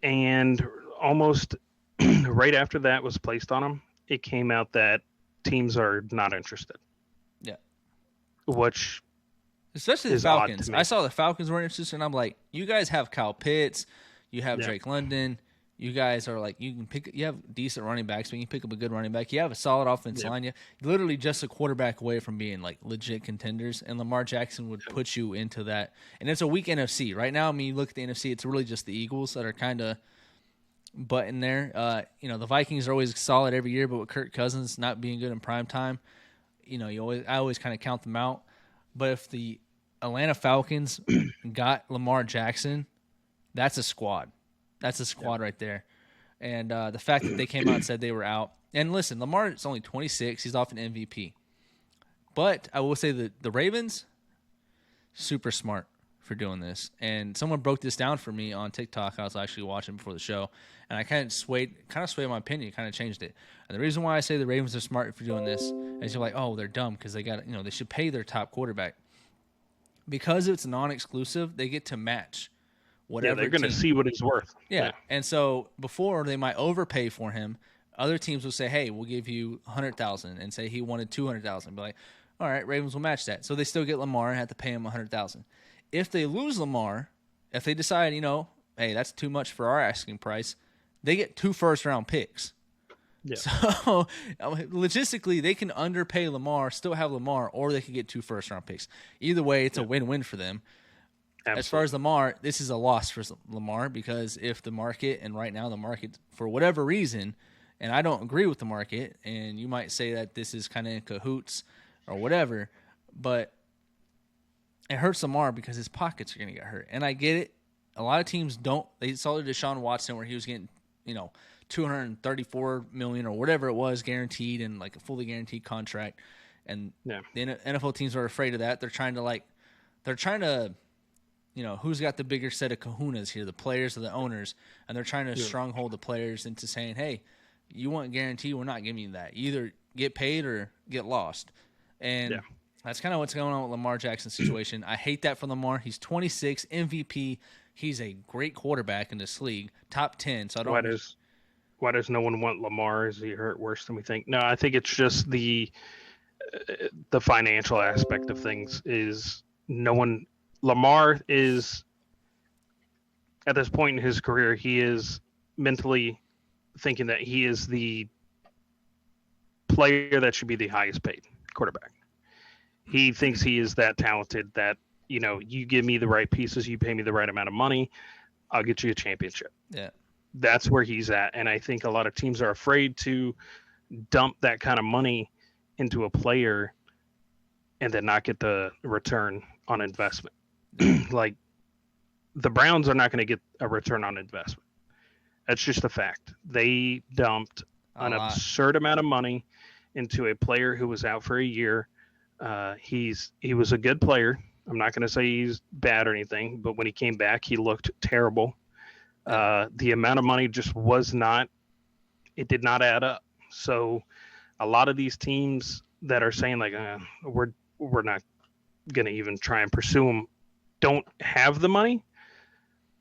and almost right after that was placed on him, it came out that teams are not interested. Yeah. Which. Especially the Falcons. I saw the Falcons weren't interested, and I'm like, you guys have Kyle Pitts, you have Drake London, you guys are like, you have decent running backs, but you can pick up a good running back. You have a solid offensive line. You're literally just a quarterback away from being like legit contenders, and Lamar Jackson would put you into that. And it's a weak NFC right now. You look at the NFC, it's really just the Eagles that are kind of butting there. The Vikings are always solid every year, but with Kirk Cousins not being good in prime time, I always kind of count them out. But if the Atlanta Falcons got Lamar Jackson, that's a squad. That's a squad right there. And the fact that they came out and said they were out. And listen, Lamar is only 26. He's off an MVP. But I will say that the Ravens, super smart. for doing this. And someone broke this down for me on TikTok. I was actually watching before the show, and I kind of swayed my opinion, kind of changed it. And the reason why I say the Ravens are smart for doing this is you're like, oh, they're dumb because they got, they should pay their top quarterback. Because it's non-exclusive, they get to match whatever. Yeah, they're going to see what he's worth. Yeah. And so before they might overpay for him, other teams will say, hey, we'll give you $100,000 and say he wanted $200,000. Be like, all right, Ravens will match that. So they still get Lamar and have to pay him $100,000. If they lose Lamar, if they decide, hey, that's too much for our asking price, they get 2 first-round picks. Yeah. So logistically, they can underpay Lamar, still have Lamar, or they can get 2 first-round picks. Either way, it's a win-win for them. Absolutely. As far as Lamar, this is a loss for Lamar because if the market, and right now the market, for whatever reason, and I don't agree with the market, and you might say that this is kind of in cahoots or whatever, but it hurts Lamar because his pockets are going to get hurt. And I get it. A lot of teams don't. They saw Deshaun Watson where he was getting, $234 million or whatever it was guaranteed and like a fully guaranteed contract. And the NFL teams are afraid of that. They're trying to, who's got the bigger set of kahunas here, the players or the owners, and they're trying to stronghold the players into saying, hey, you want guarantee, we're not giving you that. You either get paid or get lost. And that's kind of what's going on with Lamar Jackson's situation. I hate that for Lamar. He's 26, MVP. He's a great quarterback in this league, top 10. So I don't. Why does no one want Lamar? Is he hurt worse than we think? No, I think it's just the financial aspect of things. Is no one. Lamar is at this point in his career, he is mentally thinking that he is the player that should be the highest paid quarterback. He thinks he is that talented that, you give me the right pieces, you pay me the right amount of money, I'll get you a championship. Yeah. That's where he's at. And I think a lot of teams are afraid to dump that kind of money into a player and then not get the return on investment. Like the Browns are not going to get a return on investment. That's just a fact. They dumped an absurd amount of money into a player who was out for a year. He was a good player. I'm not going to say he's bad or anything, but when he came back, he looked terrible. The amount of money just it did not add up. So a lot of these teams that are saying like, we're not going to even try and pursue him, don't have the money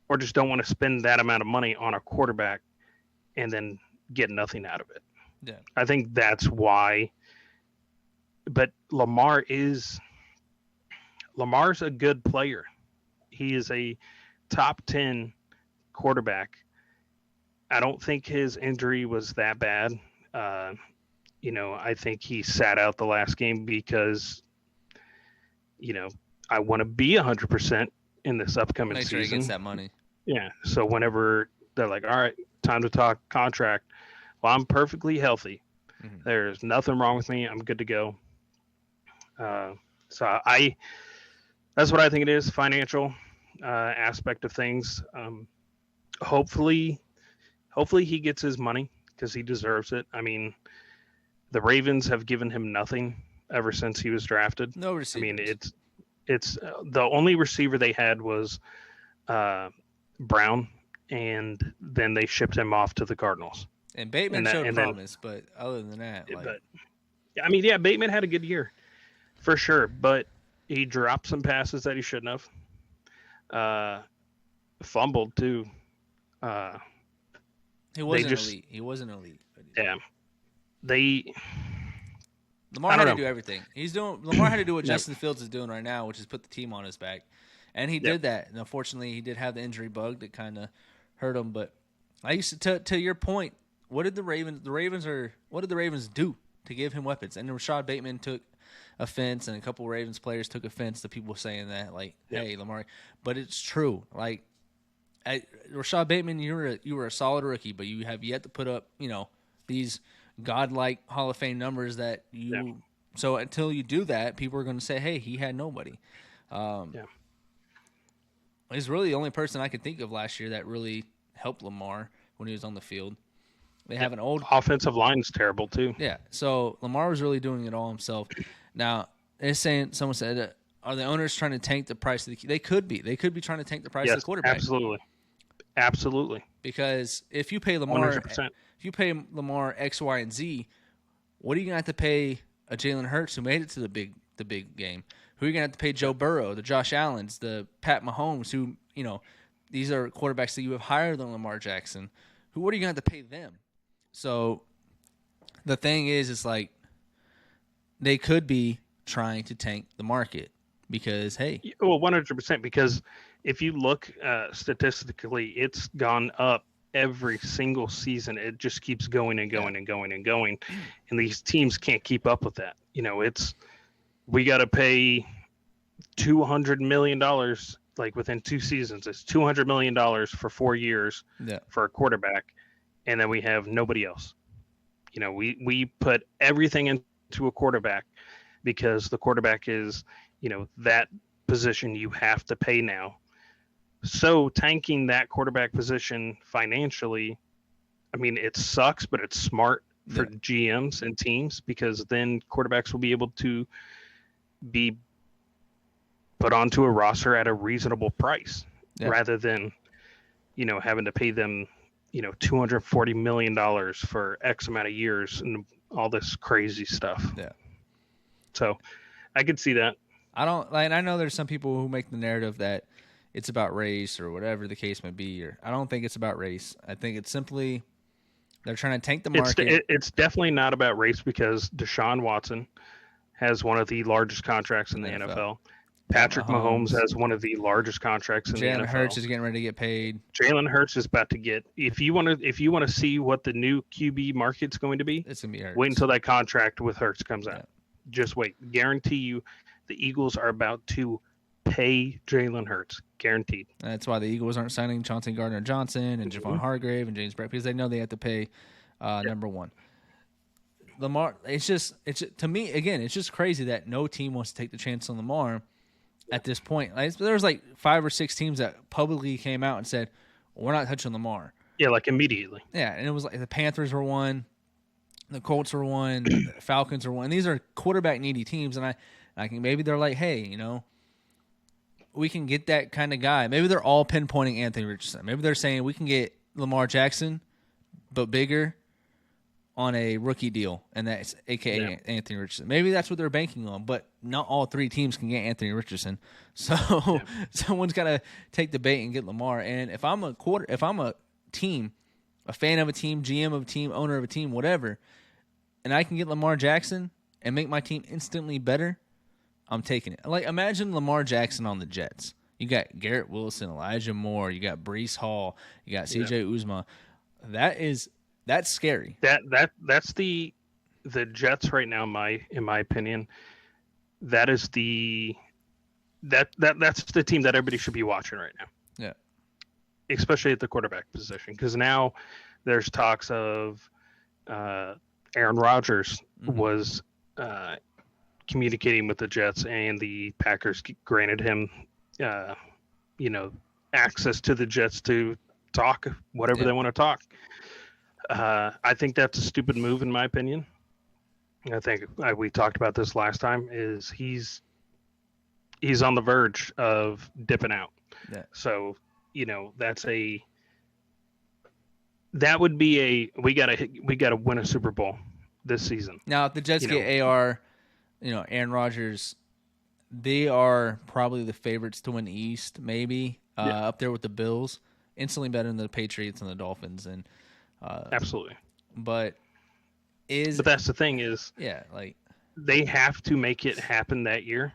or just don't want to spend that amount of money on a quarterback and then get nothing out of it. Yeah. I think that's why. But Lamar's a good player. He is a top 10 quarterback. I don't think his injury was that bad. I think he sat out the last game because, I want to be 100% in this upcoming season. Make sure he gets that money. Yeah. So whenever they're like, all right, time to talk contract. Well, I'm perfectly healthy. Mm-hmm. There's nothing wrong with me. I'm good to go. So that's what I think it is, financial aspect of things. Hopefully he gets his money because he deserves it. I mean, the Ravens have given him nothing ever since he was drafted. No receivers. I mean, it's the only receiver they had was Brown, and then they shipped him off to the Cardinals. And Bateman showed promise, but other than that, Bateman had a good year for sure, but he dropped some passes that he shouldn't have. Fumbled too. He wasn't elite. He wasn't elite. Yeah. Lamar had to do everything. Lamar had to do what Justin Fields is doing right now, which is put the team on his back. And he did that. And unfortunately, he did have the injury bug that kind of hurt him. But I used to your point, what did the Ravens do to give him weapons? And Rashad Bateman took offense, and a couple Ravens players took offense to people saying that, like, hey, Lamar. But it's true. Like, Rashad Bateman, you were a solid rookie, but you have yet to put up, these godlike Hall of Fame numbers that you. Yeah. So until you do that, people are going to say, "Hey, he had nobody." He's really the only person I could think of last year that really helped Lamar when he was on the field. They have an old offensive line is terrible too. Yeah, so Lamar was really doing it all himself. Now, someone said are the owners trying to tank the price of the? They could be. They could be trying to tank the price of Yes, the quarterback. absolutely. Because if you pay Lamar, 100%. if you pay Lamar X, Y, and Z, what are you gonna have to pay a Jalen Hurts who made it to the big game? Who are you gonna have to pay Joe Burrow, the Josh Allens, the Pat Mahomes, who these are quarterbacks that you have higher than Lamar Jackson. What are you gonna have to pay them? So the thing is, it's like they could be trying to tank the market because hey, Well, 100%. Because if you look statistically, it's gone up every single season. It just keeps going and going and going and going, and these teams can't keep up with that. We got to pay $200 million like within 2 seasons. It's $200 million for 4 years for a quarterback, and then we have nobody else. We put everything into a quarterback because the quarterback is that position you have to pay now. So tanking that quarterback position financially, I mean, it sucks, but it's smart for GMs and teams because then quarterbacks will be able to be put onto a roster at a reasonable price rather than, having to pay them, $240 million for X amount of years and all this crazy stuff. Yeah. So I could see that. I know there's some people who make the narrative that it's about race or whatever the case may be. Or I don't think it's about race. I think it's simply they're trying to tank the market. It's definitely not about race because Deshaun Watson has one of the largest contracts in the NFL. Patrick Mahomes has one of the largest contracts in the NFL. Jalen Hurts is getting ready to get paid. Jalen Hurts is about to get. If you want to see what the new QB market's going to be, it's gonna be Hurts. Wait until that contract with Hurts comes out. Just wait. Guarantee you, the Eagles are about to pay Jalen Hurts. Guaranteed. That's why the Eagles aren't signing Chauncey Gardner-Johnson and Javon Hargrave and James Brett because they know they have to pay number one. Lamar, it's just to me again, it's just crazy that no team wants to take the chance on Lamar at this point. There was like 5 or 6 teams that publicly came out and said, "We're not touching Lamar." Yeah, like immediately. Yeah, and it was like the Panthers were one, the Colts were one, the Falcons are one. These are quarterback needy teams, and I think maybe they're like, hey, we can get that kind of guy. Maybe they're all pinpointing Anthony Richardson. Maybe they're saying we can get Lamar Jackson, but bigger, on a rookie deal, and that's a.k.a. Anthony Richardson. Maybe that's what they're banking on, but not all 3 teams can get Anthony Richardson. So someone's got to take the bait and get Lamar. And if I'm a team, a fan of a team, GM of a team, owner of a team, whatever, and I can get Lamar Jackson and make my team instantly better, I'm taking it. Like, imagine Lamar Jackson on the Jets. You got Garrett Wilson, Elijah Moore, you got Breece Hall, you got C.J. Uzomah. That's scary. That's the Jets right now. In my opinion, that's the team that everybody should be watching right now. Yeah, especially at the quarterback position, because now there's talks of Aaron Rodgers was communicating with the Jets, and the Packers granted him, access to the Jets to talk whatever they want to talk. I think that's a stupid move, in my opinion. I think we talked about this last time. Is he's on the verge of dipping out. Yeah. So that would be we gotta win a Super Bowl this season. Now, if the Jets get AR, Aaron Rodgers, they are probably the favorites to win the East, maybe up there with the Bills, instantly better than the Patriots and the Dolphins, and absolutely. But that's the thing is, they have to make it happen that year,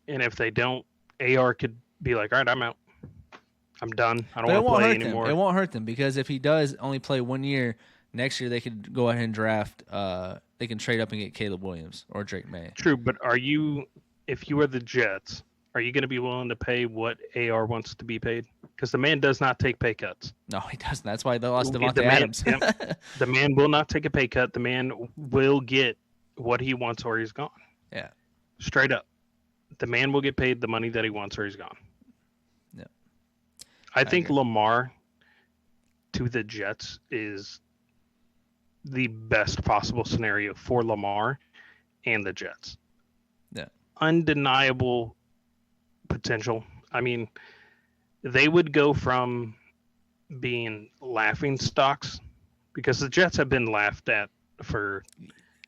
and if they don't, AR could be like, all right, I'm out. I'm done. I don't want to play anymore. It won't hurt them because if he does only play 1 year, next year they could go ahead and draft. They can trade up and get Caleb Williams or Drake May. True, but if you are the Jets, are you going to be willing to pay what AR wants to be paid? Because the man does not take pay cuts. No, he doesn't. That's why they lost Devontae Adams. The man will not take a pay cut. The man will get what he wants or he's gone. Yeah. Straight up. The man will get paid the money that he wants or he's gone. Yeah. I think Lamar to the Jets is the best possible scenario for Lamar and the Jets. Yeah. undeniable potential. I mean, they would go from being laughing stocks because the Jets have been laughed at for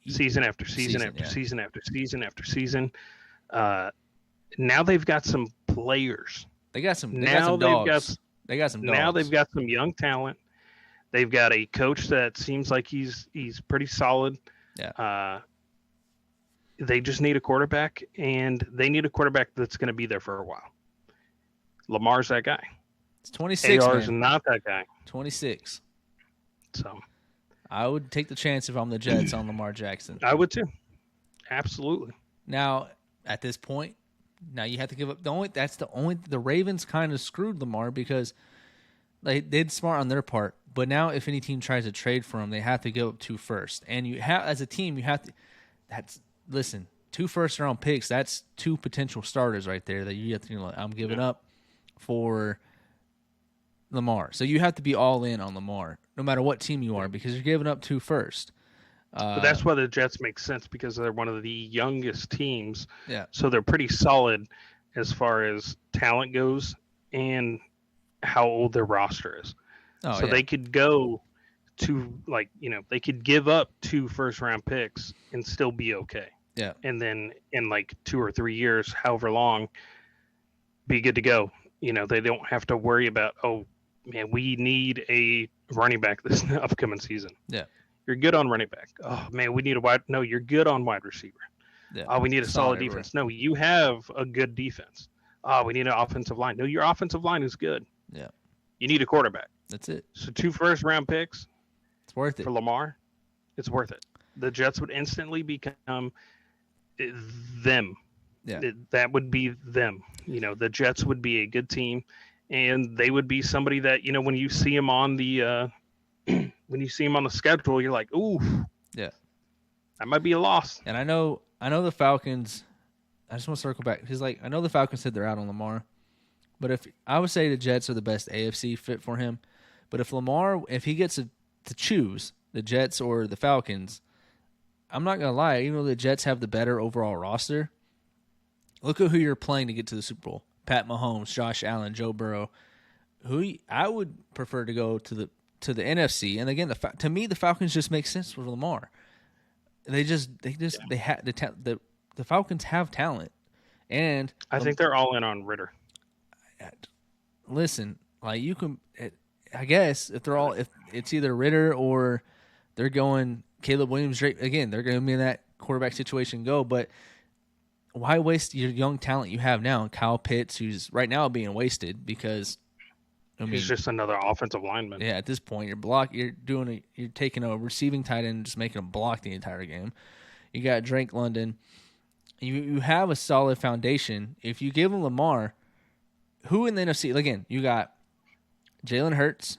season after season after season after season after season. Now they've got some players. They got some dogs. They got some dogs. Now they've got some young talent. They've got a coach that seems like he's pretty solid. Yeah. They just need a quarterback, and they need a quarterback that's going to be there for a while. Lamar's that guy. It's 26. AR's not that guy. 26. So I would take the chance if I'm the Jets on Lamar Jackson. I would too. Absolutely. Now, at this point, now you have to give up the Ravens kind of screwed Lamar because they did smart on their part. But now if any team tries to trade for him, they have to give up 2 first. And you have, as a team, you have to listen, 2 first-round picks, that's 2 potential starters right there that you have to, I'm giving up for Lamar. So you have to be all in on Lamar, no matter what team you are, because you're giving up 2 first. But that's why the Jets make sense, because they're one of the youngest teams. Yeah. So they're pretty solid as far as talent goes and how old their roster is. So they could go to, they could give up 2 first-round picks and still be okay. Yeah. And then in 2 or 3 years, however long, be good to go. They don't have to worry about, oh, man, we need a running back this upcoming season. Yeah. You're good on running back. Oh, man, we need a wide. No, you're good on wide receiver. Yeah. Oh, we need a solid defense. No, you have a good defense. Oh, we need an offensive line. No, your offensive line is good. Yeah. You need a quarterback. That's it. So 2 first-round picks. It's worth it. For Lamar, it's worth it. The Jets would instantly become them. Yeah. That would be them. The Jets would be a good team, and they would be somebody that, when you see them on the when you see them on the schedule, you're like, ooh, yeah, that might be a loss. And I know the Falcons. I just want to circle back. I know the Falcons said they're out on Lamar, but if I would say the Jets are the best AFC fit for him, but if he gets to choose the Jets or the Falcons, I'm not gonna lie. Even though the Jets have the better overall roster, look at who you're playing to get to the Super Bowl: Pat Mahomes, Josh Allen, Joe Burrow. I would prefer to go to the NFC. And again, to me, the Falcons just make sense for Lamar. The Falcons have talent, and I think they're all in on Ritter. Listen, you can. I guess if it's either Ritter or they're going Caleb Williams, again, they're going to be in that quarterback situation. But why waste your young talent you have now? Kyle Pitts, who's right now being wasted because he's just another offensive lineman. Yeah, at this point, you're taking a receiving tight end and just making him block the entire game. You got Drake London. You have a solid foundation. If you give him Lamar, who in the NFC? Again, you got Jalen Hurts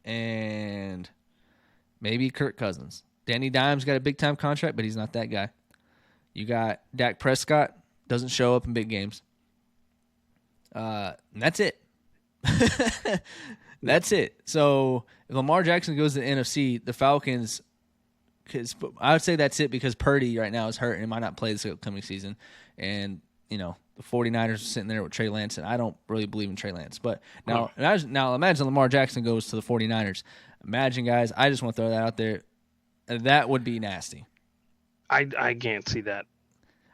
and maybe Kirk Cousins. Danny Dimes got a big-time contract, but he's not that guy. You got Dak Prescott, doesn't show up in big games. And that's it. That's it. So if Lamar Jackson goes to the NFC, the Falcons, because I would say that's it because Purdy right now is hurt and might not play this upcoming season. And, the 49ers are sitting there with Trey Lance, and I don't really believe in Trey Lance. But now imagine Lamar Jackson goes to the 49ers. Imagine, guys, I just want to throw that out there. That would be nasty. I can't see that.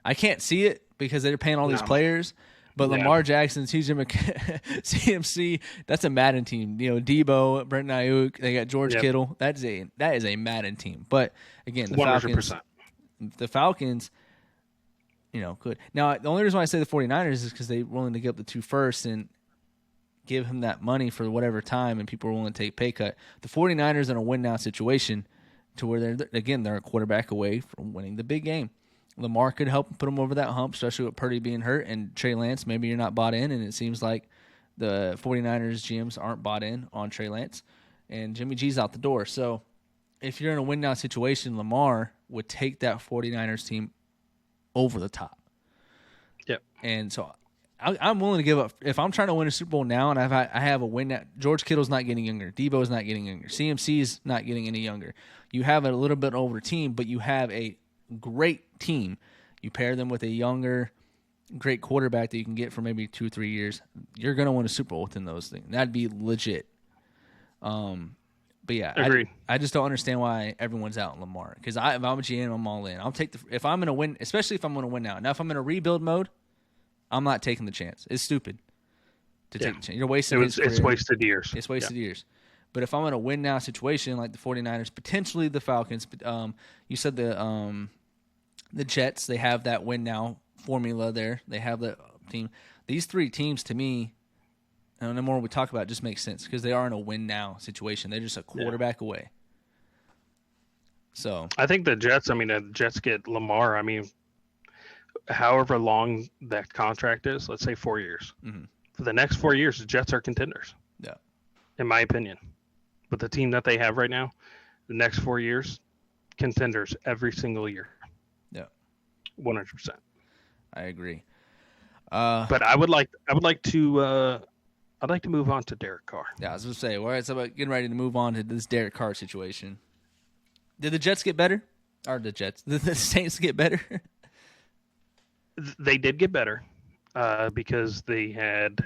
I can't see it because they're paying all these players. But Lamar Jackson, CMC, that's a Madden team. Debo, Brent Ayuk, they got George Kittle. That is a Madden team. But again, the 100%. Falcons, could. Now, the only reason why I say the 49ers is because they're willing to give up the 2 first and give him that money for whatever time, and people are willing to take pay cut. The 49ers are in a win-now situation to where they're a quarterback away from winning the big game. Lamar could help put him over that hump, especially with Purdy being hurt, and Trey Lance, maybe you're not bought in, and it seems like the 49ers GMs aren't bought in on Trey Lance, and Jimmy G's out the door. So if you're in a win-now situation, Lamar would take that 49ers team over the top. Yep. And so I'm willing to give up. If I'm trying to win a Super Bowl now and I have a win now, George Kittle's not getting younger. Debo's not getting younger. CMC's not getting any younger. You have a little bit older team, but you have a great team. You pair them with a younger, great quarterback that you can get for maybe 2-3 years. You're going to win a Super Bowl within those things. That'd be legit. But yeah, Agreed. I just don't understand why everyone's out on Lamar. Because if I'm a GM, I'm all in. I'll take if I'm going to win, especially if I'm going to win now. Now, if I'm in a rebuild mode, I'm not taking the chance. It's stupid to take the chance. You're wasting his career. It's wasted years. It's wasted years. But if I'm in a win now situation like the 49ers, potentially the Falcons, you said the Jets, they have that win now formula there. They have the team. These three teams, to me, and the more we talk about it, just makes sense because they are in a win now situation. They're just a quarterback away. So I think the Jets, the Jets get Lamar. However long that contract is, let's say 4 years. Mm-hmm. For the next 4 years, the Jets are contenders. Yeah. In my opinion. With the team that they have right now, the next 4 years, contenders every single year. Yeah. 100%. I agree. But I'd like to move on to Derek Carr. Yeah, I was going to say, all right, so about getting ready to move on to this Derek Carr situation. Did the Jets get better? Or the Jets? Did the Saints get better? They did get better because they had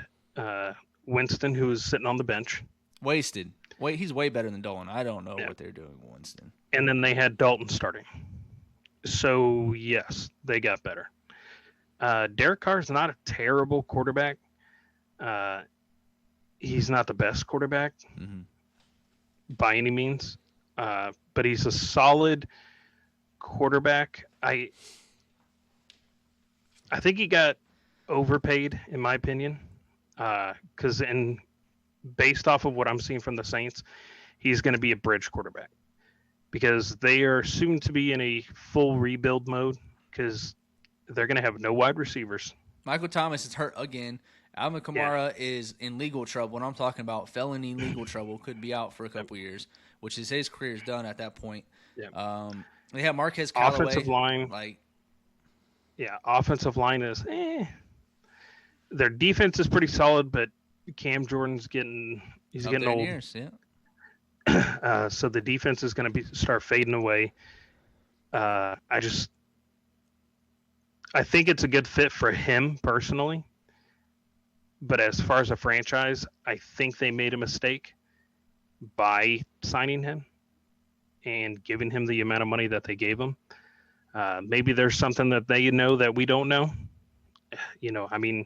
Winston, who was sitting on the bench. Wasted. Wait, he's way better than Dolan. I don't know what they're doing with Winston. And then they had Dalton starting. So, yes, they got better. Derek Carr is not a terrible quarterback. He's not the best quarterback by any means, but he's a solid quarterback. I think he got overpaid, in my opinion, because based off of what I'm seeing from the Saints, he's going to be a bridge quarterback because they are soon to be in a full rebuild mode because they're going to have no wide receivers. Michael Thomas is hurt again. Alvin Kamara is in legal trouble, and I'm talking about felony legal trouble, could be out for a couple years, which is his career is done at that point. Yeah. They have Marquez Callaway. Offensive line. Offensive line is Their defense is pretty solid, but Cam Jordan's getting old. Years, So the defense is going to start fading away. I think it's a good fit for him personally. But as far as a franchise, I think they made a mistake by signing him and giving him the amount of money that they gave him. Maybe there's something that they know that we don't know. The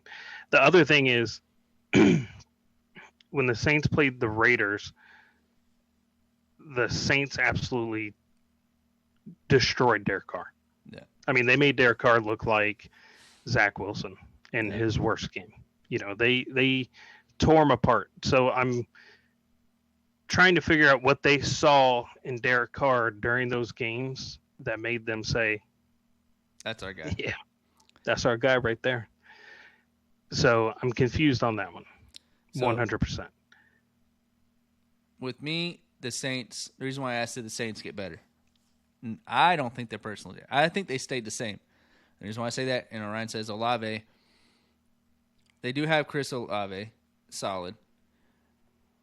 other thing is when the Saints played the Raiders, the Saints absolutely destroyed Derek Carr. Yeah. They made Derek Carr look like Zach Wilson in his worst game. They tore him apart. So I'm trying to figure out what they saw in Derek Carr during those games that made them say, that's our guy. Yeah, that's our guy right there. So I'm confused on that one. 100%. With me, the Saints, the reason why I asked did the Saints get better? I don't think they're personally there. I think they stayed the same. The reason why I say that, Ryan says Olave. They do have Chris Olave, solid.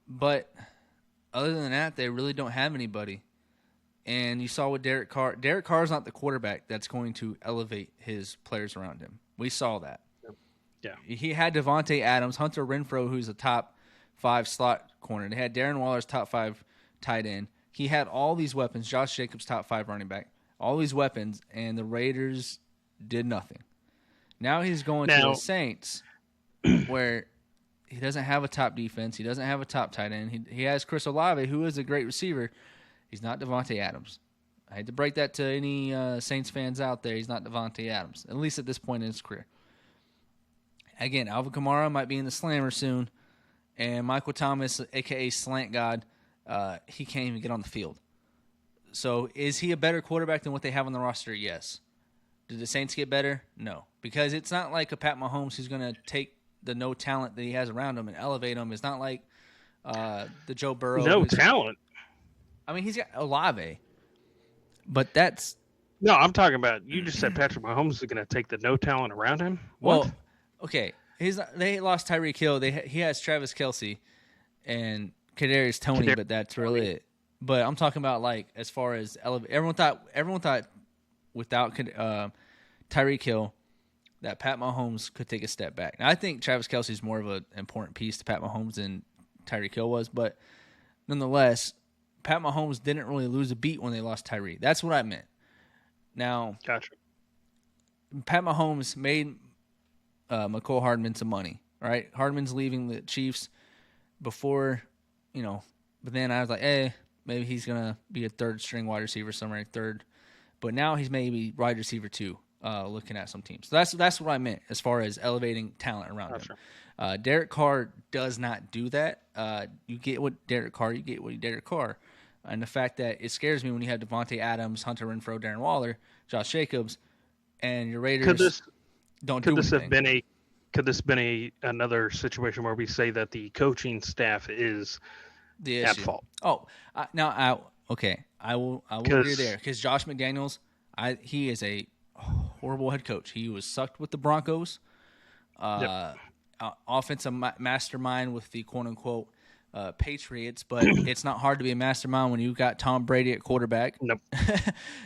But other than that, they really don't have anybody. And you saw with Derek Carr. Derek Carr is not the quarterback that's going to elevate his players around him. We saw that. Yeah. He had Devontae Adams, Hunter Renfrow, who's a top 5 slot corner. They had Darren Waller's top 5 tight end. He had all these weapons. Josh Jacobs, top 5 running back. All these weapons, and the Raiders did nothing. Now he's going to the Saints, where he doesn't have a top defense. He doesn't have a top tight end. He has Chris Olave, who is a great receiver. He's not Devontae Adams. I hate to break that to any Saints fans out there. He's not Devontae Adams, at least at this point in his career. Again, Alvin Kamara might be in the slammer soon, and Michael Thomas, a.k.a. Slant God, he can't even get on the field. So is he a better quarterback than what they have on the roster? Yes. Did the Saints get better? No. Because it's not like a Pat Mahomes who's going to take the no talent that he has around him and elevate him. It's not like the Joe Burrow. No talent. He's got Olave. But that's... No, I'm talking about, you just said Patrick Mahomes is going to take the no talent around him? What? Well, okay. They lost Tyreek Hill. He has Travis Kelce and Kadarius Toney, but that's really it. But I'm talking about as far as everyone thought without Tyreek Hill, that Pat Mahomes could take a step back. Now, I think Travis Kelce is more of an important piece to Pat Mahomes than Tyreek Hill was, but nonetheless, Pat Mahomes didn't really lose a beat when they lost Tyree. That's what I meant. Now, Gotcha. Pat Mahomes made McCole Hardman some money, right? Hardman's leaving the Chiefs before, but then I was like, maybe he's going to be a third-string wide receiver somewhere, third. But now he's maybe wide receiver too, looking at some teams. So that's what I meant as far as elevating talent around him. Derek Carr does not do that. You get what Derek Carr, you get what Derek Carr. And the fact that it scares me when you have Devontae Adams, Hunter Renfrow, Darren Waller, Josh Jacobs, and your Raiders don't do anything. Could this been another situation where we say that the coaching staff is the at issue. fault? I will agree there because Josh McDaniels, he is a horrible head coach. He was sucked with the Broncos, offensive mastermind with the quote unquote Patriots, but it's not hard to be a mastermind when you got Tom Brady at quarterback. Nope.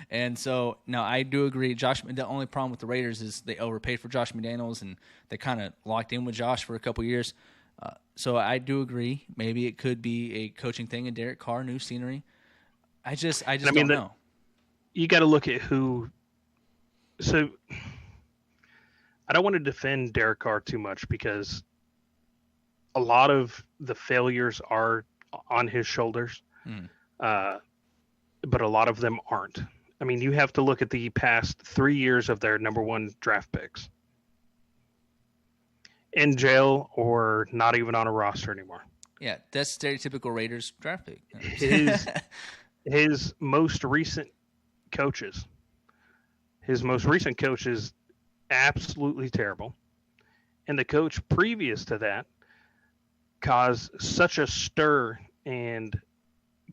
And so now I do agree. The only problem with the Raiders is they overpaid for Josh McDaniels and they kind of locked in with Josh for a couple years. So I do agree. Maybe it could be a coaching thing in Derek Carr, new scenery. I just don't know. You got to look at who. So I don't want to defend Derek Carr too much because a lot of the failures are on his shoulders, but a lot of them aren't. I mean, you have to look at the past 3 years of their number one draft picks. In jail or not even on a roster anymore. Yeah, that's stereotypical Raiders draft pick. His most recent coaches absolutely terrible. And the coach previous to that caused such a stir and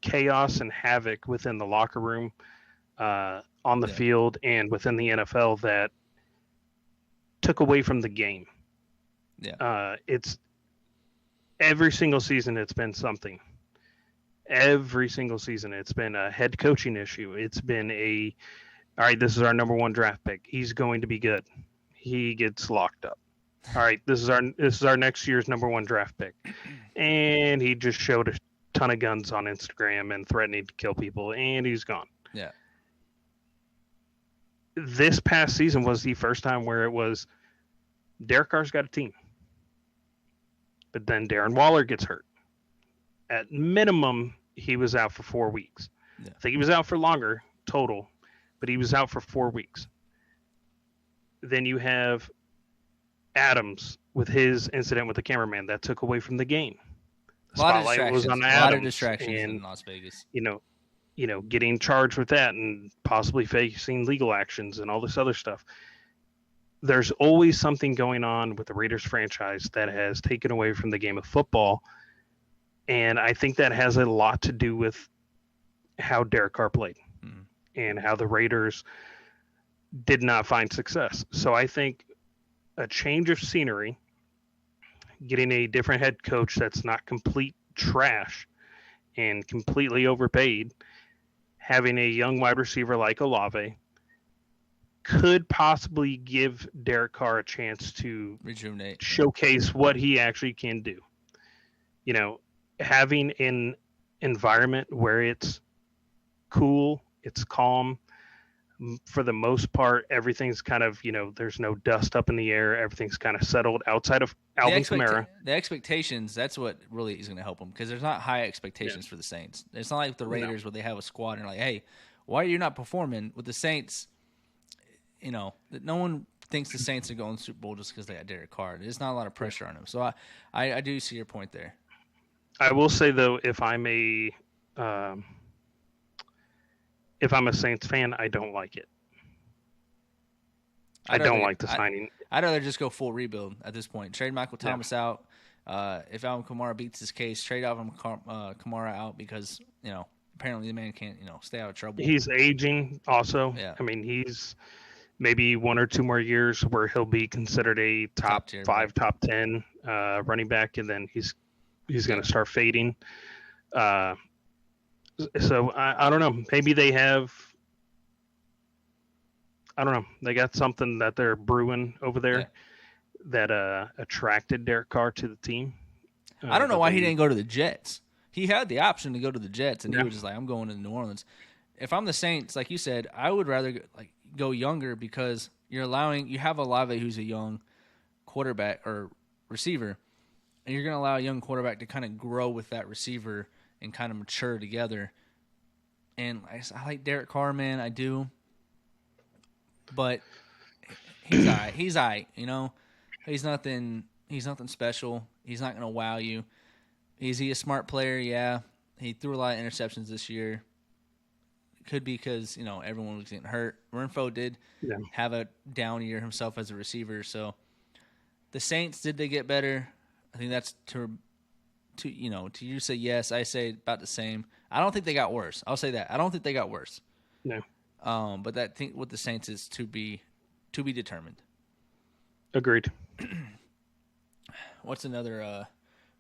chaos and havoc within the locker room, on the field, and within the NFL that took away from the game. Yeah. It's every single season it's been something. Every single season it's been a head coaching issue. It's been all right, this is our number one draft pick. He's going to be good. He gets locked up. All right, this is our next year's number one draft pick. And he just showed a ton of guns on Instagram and threatening to kill people, and he's gone. Yeah. This past season was the first time where it was Derek Carr's got a team. But then Darren Waller gets hurt. At minimum, he was out for 4 weeks. Yeah. I think he was out for longer total, but he was out for 4 weeks. Then you have Adams with his incident with the cameraman that took away from the game. A lot of distractions in Las Vegas. Getting charged with that and possibly facing legal actions and all this other stuff. There's always something going on with the Raiders franchise that has taken away from the game of football. And I think that has a lot to do with how Derek Carr played and how the Raiders did not find success. So I think a change of scenery, getting a different head coach that's not complete trash and completely overpaid, having a young wide receiver like Olave, could possibly give Derek Carr a chance to rejuvenate, showcase what he actually can do. Having an environment where it's cool, it's calm. For the most part, everything's kind of, there's no dust up in the air. Everything's kind of settled outside of Alvin Kamara. The expectations, that's what really is going to help them because there's not high expectations for the Saints. It's not like the Raiders where they have a squad and like, hey, why are you not performing? With the Saints, no one thinks the Saints are going to the Super Bowl just because they got Derek Carr. There's not a lot of pressure on them. So I do see your point there. I will say, though, if I'm a Saints fan, I don't like it. I don't like the signing. I'd rather just go full rebuild at this point. Trade Michael Thomas out. If Alvin Kamara beats his case, trade Alvin Kamara out because, apparently the man can't, stay out of trouble. He's aging also. Yeah. I mean, he's maybe 1 or 2 more years where he'll be considered a top 5, top 10 running back, and then he's going to start fading. So I don't know. Maybe they have I don't know. They got something that they're brewing over Yeah. there that attracted Derek Carr to the team. I don't know That why he they didn't go to the Jets. He had the option to go to the Jets, and he yeah, was just like, "I'm going to New Orleans." If I'm the Saints, like you said, I would rather go younger because you have Olave, who's a young quarterback or receiver, and you're going to allow a young quarterback to kind of grow with that receiver and kind of mature together. And I like Derek Carr, man, I do, but he's all right. He's all right, you know. He's nothing. He's nothing special. He's not going to wow you. Is he a smart player? Yeah. He threw a lot of interceptions this year. Could be because, you know, everyone was getting hurt. Renfro did yeah. have a down year himself as a receiver. So the Saints, did they get better? I think that's to you say yes. I say about the same. I don't think they got worse. I'll say that. I don't think they got worse. No. But that thing with the Saints is to be determined. Agreed. What's another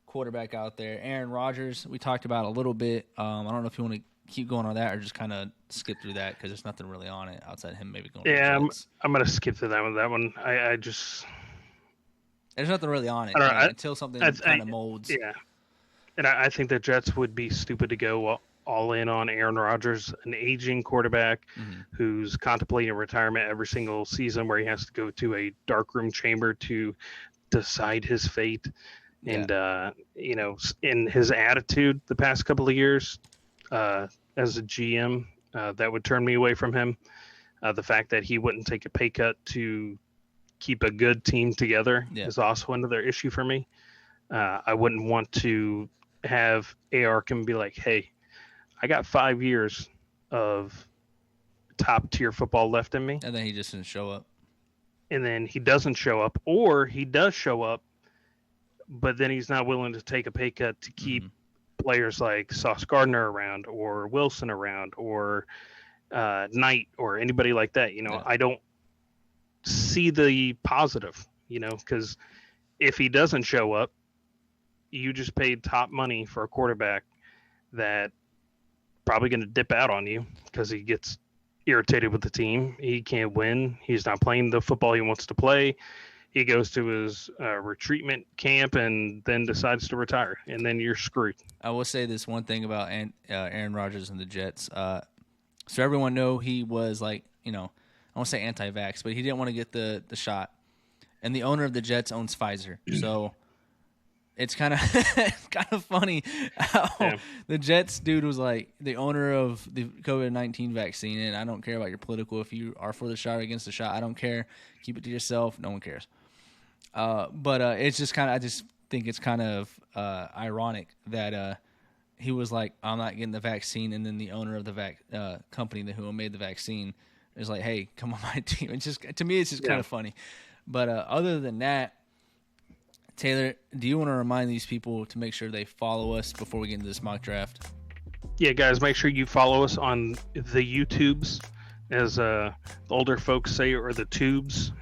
quarterback out there? Aaron Rodgers. We talked about a little bit. I don't know if you want to keep going on that or just kind of skip through that because there's nothing really on it outside him maybe going. Yeah, to the Jets. I'm gonna skip to that one. That one, I just there's nothing really on it I don't know, until something kind of molds. Yeah, and I think the Jets would be stupid to go all in on Aaron Rodgers, an aging quarterback who's contemplating retirement every single season, where he has to go to a darkroom chamber to decide his fate. Yeah. And you know, in his attitude the past couple of years as a GM, that would turn me away from him. The fact that he wouldn't take a pay cut to keep a good team together is also another issue for me. I wouldn't want to have Arkin be like, hey, I got 5 years of top tier football left in me. And then he just didn't show up. And then he doesn't show up, or he does show up, but then he's not willing to take a pay cut to keep players like Sauce Gardner around, or Wilson around, or Knight, or anybody like that. You know, I don't see the positive, you know, because if he doesn't show up, you just paid top money for a quarterback that probably going to dip out on you because he gets irritated with the team. He can't win. He's not playing the football he wants to play. He goes to his retreatment camp and then decides to retire, and then you're screwed. I will say this one thing about Aaron Rodgers and the Jets. So everyone know he was like, you know, I won't say anti-vax, but he didn't want to get the shot. And the owner of the Jets owns Pfizer. So it's kind of funny how the Jets dude was like the owner of the COVID-19 vaccine, and I don't care about your political. If you are for the shot or against the shot, I don't care. Keep it to yourself. No one cares. But it's just kind of, I just think it's kind of ironic that he was like, I'm not getting the vaccine, and then the owner of the company who made the vaccine is like, hey, come on my team. It's just, to me, it's just kind of funny. But other than that, Taylor, do you want to remind these people to make sure they follow us before we get into this mock draft? Yeah, guys, make sure you follow us on the YouTubes, as the older folks say, or the tubes.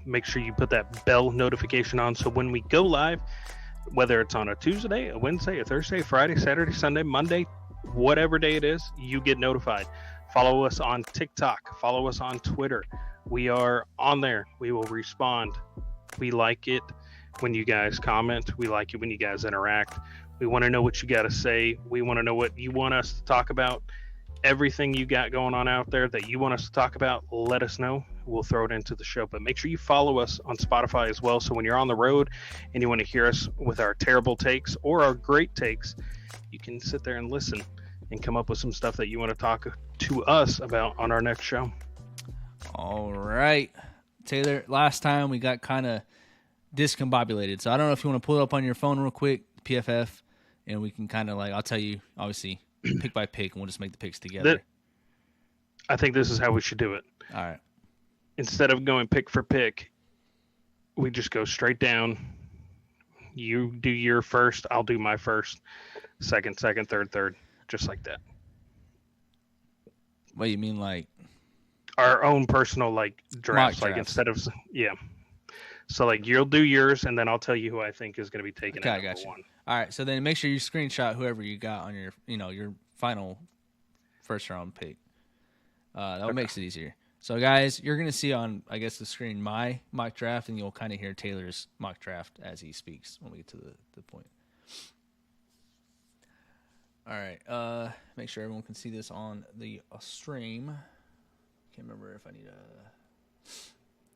Make sure you put that bell notification on so when we go live, whether it's on a Tuesday, a Wednesday, a Thursday, Friday, Saturday, Sunday, Monday, whatever day it is, you get notified. Follow us on TikTok. Follow us on Twitter. We are on there. We will respond. We like it when you guys comment. We like it when you guys interact. We want to know what you got to say. We want to know what you want us to talk about. Everything you got going on out there that you want us to talk about, let us know. We'll throw it into the show. But make sure you follow us on Spotify as well. So when you're on the road and you want to hear us with our terrible takes or our great takes, you can sit there and listen and come up with some stuff that you want to talk to us about on our next show. All right. Taylor, last time we got kind of discombobulated. So I don't know if you want to pull it up on your phone real quick, PFF, and we can kind of I'll tell you, obviously, pick by pick, and we'll just make the picks together. I think this is how we should do it. All right. Instead of going pick for pick, we just go straight down. You do your first, I'll do my first, second, third, just like that. What do you mean, like? Our own personal, drafts, drafts. Instead of, So, you'll do yours, and then I'll tell you who I think is going to be taken Okay, at I got number you. one. All right, so then make sure you screenshot whoever you got on your, your final first round pick. That makes it easier. So, guys, you're going to see on, I guess, the screen my mock draft, and you'll kind of hear Taylor's mock draft as he speaks when we get to the point. All right. Make sure everyone can see this on the stream. Can't remember if I need I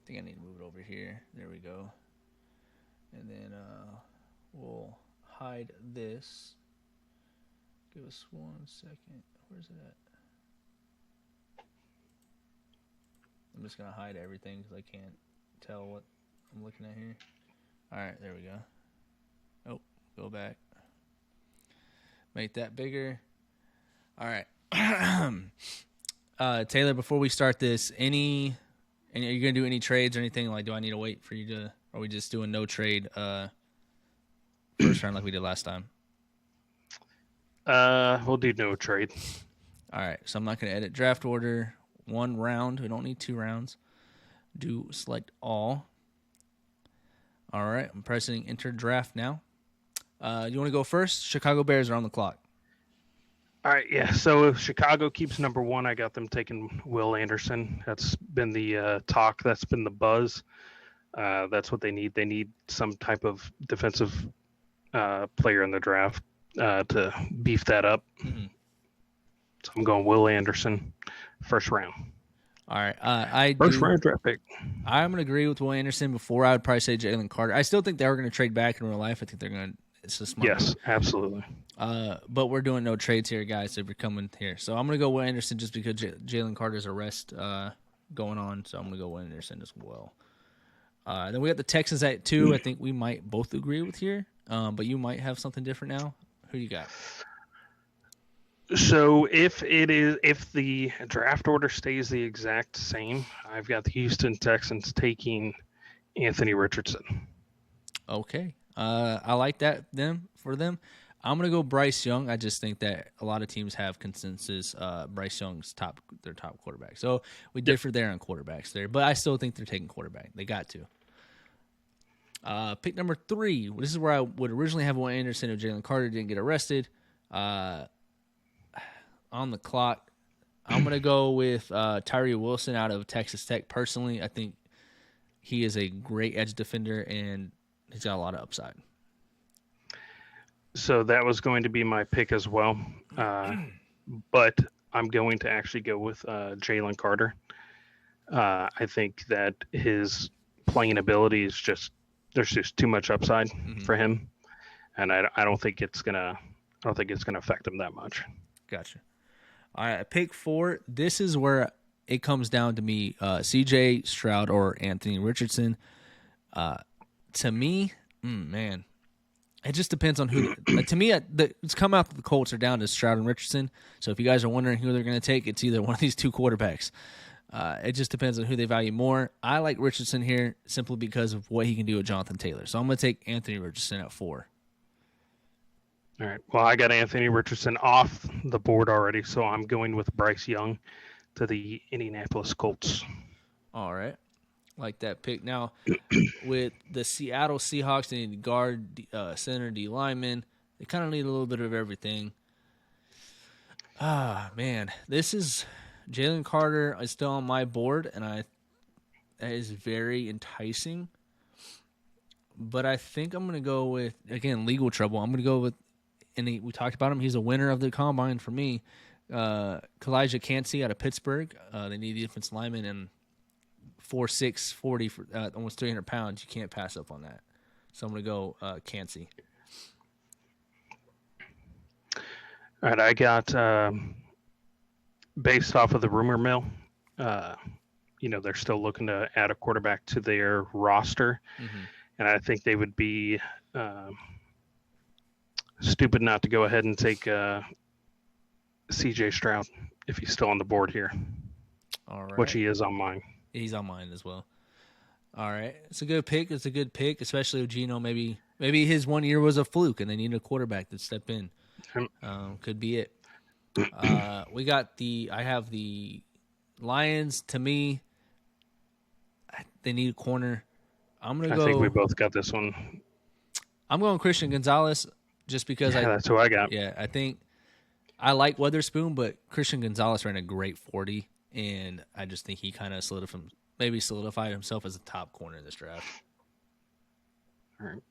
think I need to move it over here. There we go. And then we'll hide this. Give us 1 second. Where's it at? I'm just going to hide everything because I can't tell what I'm looking at here. All right, there we go. Oh, go back. Make that bigger. All right. Taylor, before we start this, are you going to do any trades or anything? Like, do I need to wait for you to, or are we just doing no trade first round like we did last time? We'll do no trade. All right, so I'm not going to edit draft order. 1 round. We don't need 2 rounds. Do select all. All right, I'm pressing enter draft now. You want to go first? Chicago Bears are on the clock. All right, yeah. So if Chicago keeps number 1, I got them taking Will Anderson. That's been the talk. That's been the buzz. That's what they need. They need some type of defensive player in the draft to beef that up. Mm-hmm. So I'm going Will Anderson, first round. All right. First round draft pick. I'm going to agree with Will Anderson. Before, I would probably say Jalen Carter. I still think they are going to trade back in real life. I think they're going to. It's a smart Yes, move. Absolutely. But we're doing no trades here, guys, if you're coming here. So I'm going to go Will Anderson just because Jalen Carter's arrest going on. So I'm going to go Will Anderson as well. Then we got the Texans at 2. I think we might both agree with here. But you might have something different now. Who do you got? So if the draft order stays the exact same, I've got the Houston Texans taking Anthony Richardson. Okay. I like that for them. I'm going to go Bryce Young. I just think that a lot of teams have consensus Bryce Young's their top quarterback. So we differ there on quarterbacks there, but I still think they're taking quarterback. They got to. Pick number 3. This is where I would originally have Will Anderson if Jalen Carter didn't get arrested. On the clock, I'm going to go with Tyree Wilson out of Texas Tech. Personally, I think he is a great edge defender, and he's got a lot of upside. So that was going to be my pick as well. But I'm going to actually go with Jalen Carter. I think that his playing ability is there's just too much upside for him. And I don't think it's gonna affect him that much. Gotcha. All right, pick 4. This is where it comes down to me, CJ Stroud or Anthony Richardson. To me, man, it just depends on who. To me, it's come out that the Colts are down to Stroud and Richardson. So if you guys are wondering who they're going to take, it's either one of these 2 quarterbacks. It just depends on who they value more. I like Richardson here simply because of what he can do with Jonathan Taylor. So I'm going to take Anthony Richardson at 4. All right. Well, I got Anthony Richardson off the board already, so I'm going with Bryce Young to the Indianapolis Colts. All right. Like that pick. Now, with the Seattle Seahawks, they need guard, center, D lineman. They kind of need a little bit of everything. Man. This is Jalen Carter is still on my board, and that is very enticing. But I think I'm going to go with, again, legal trouble. I'm going to go with, and we talked about him. He's a winner of the combine for me. Kalijah Cansey out of Pittsburgh. They need the defensive lineman, and 4'6", 40, almost 300 pounds. You can't pass up on that. So I'm going to go Cansey. All right, I got, based off of the rumor mill, they're still looking to add a quarterback to their roster. Mm-hmm. And I think they would be stupid not to go ahead and take C.J. Stroud if he's still on the board here. All right. Which he is on mine. He's on mine as well. All right. It's a good pick. It's a good pick, especially with Geno. Maybe his 1 year was a fluke and they need a quarterback to step in. Could be it. I have the Lions. To me, they need a corner. I think we both got this one. I'm going Christian Gonzalez just because that's who I got. Yeah, I think I like Witherspoon, but Christian Gonzalez ran a great 40 and I just think he kind of solidified himself as a top corner in this draft. All right.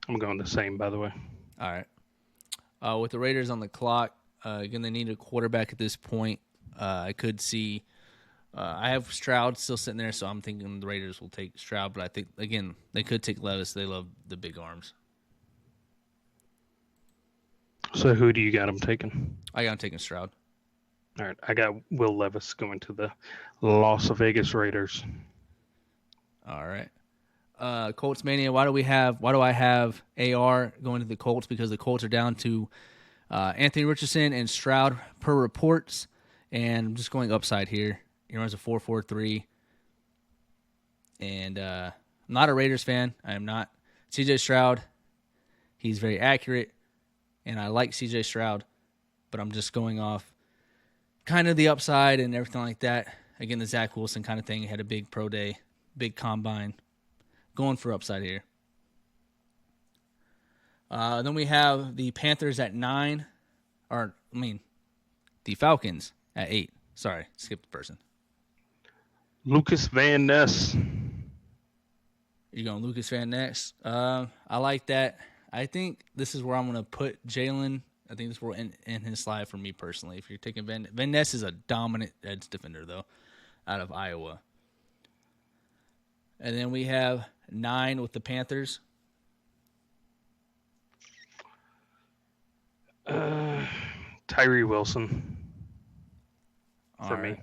I'm going the same, by the way. All right. With the Raiders on the clock, again, they need a quarterback at this point. I could see I have Stroud still sitting there, so I'm thinking the Raiders will take Stroud, but I think, again, they could take Levis. They love the big arms. So who do you got him taking? I got him taking Stroud. All right. I got Will Levis going to the Las Vegas Raiders. All right. Colts Mania, why do I have AR going to the Colts? Because the Colts are down to Anthony Richardson and Stroud per reports, and I'm just going upside here. He runs a 4.43, and I'm not a Raiders fan. I am not. CJ Stroud, he's very accurate, and I like CJ Stroud, but I'm just going off kind of the upside and everything like that. Again, the Zach Wilson kind of thing. He had a big pro day, big combine. Going for upside here. Then we have the Panthers at 9. The Falcons at 8. Sorry, skipped the person. Lucas Van Ness. You're going Lucas Van Ness. I like that. I think this is where I'm going to put Jalen. I think this will in his slide for me personally. If you're taking Van Ness is a dominant edge defender, though, out of Iowa. And then we have 9 with the Panthers. Tyree Wilson for me.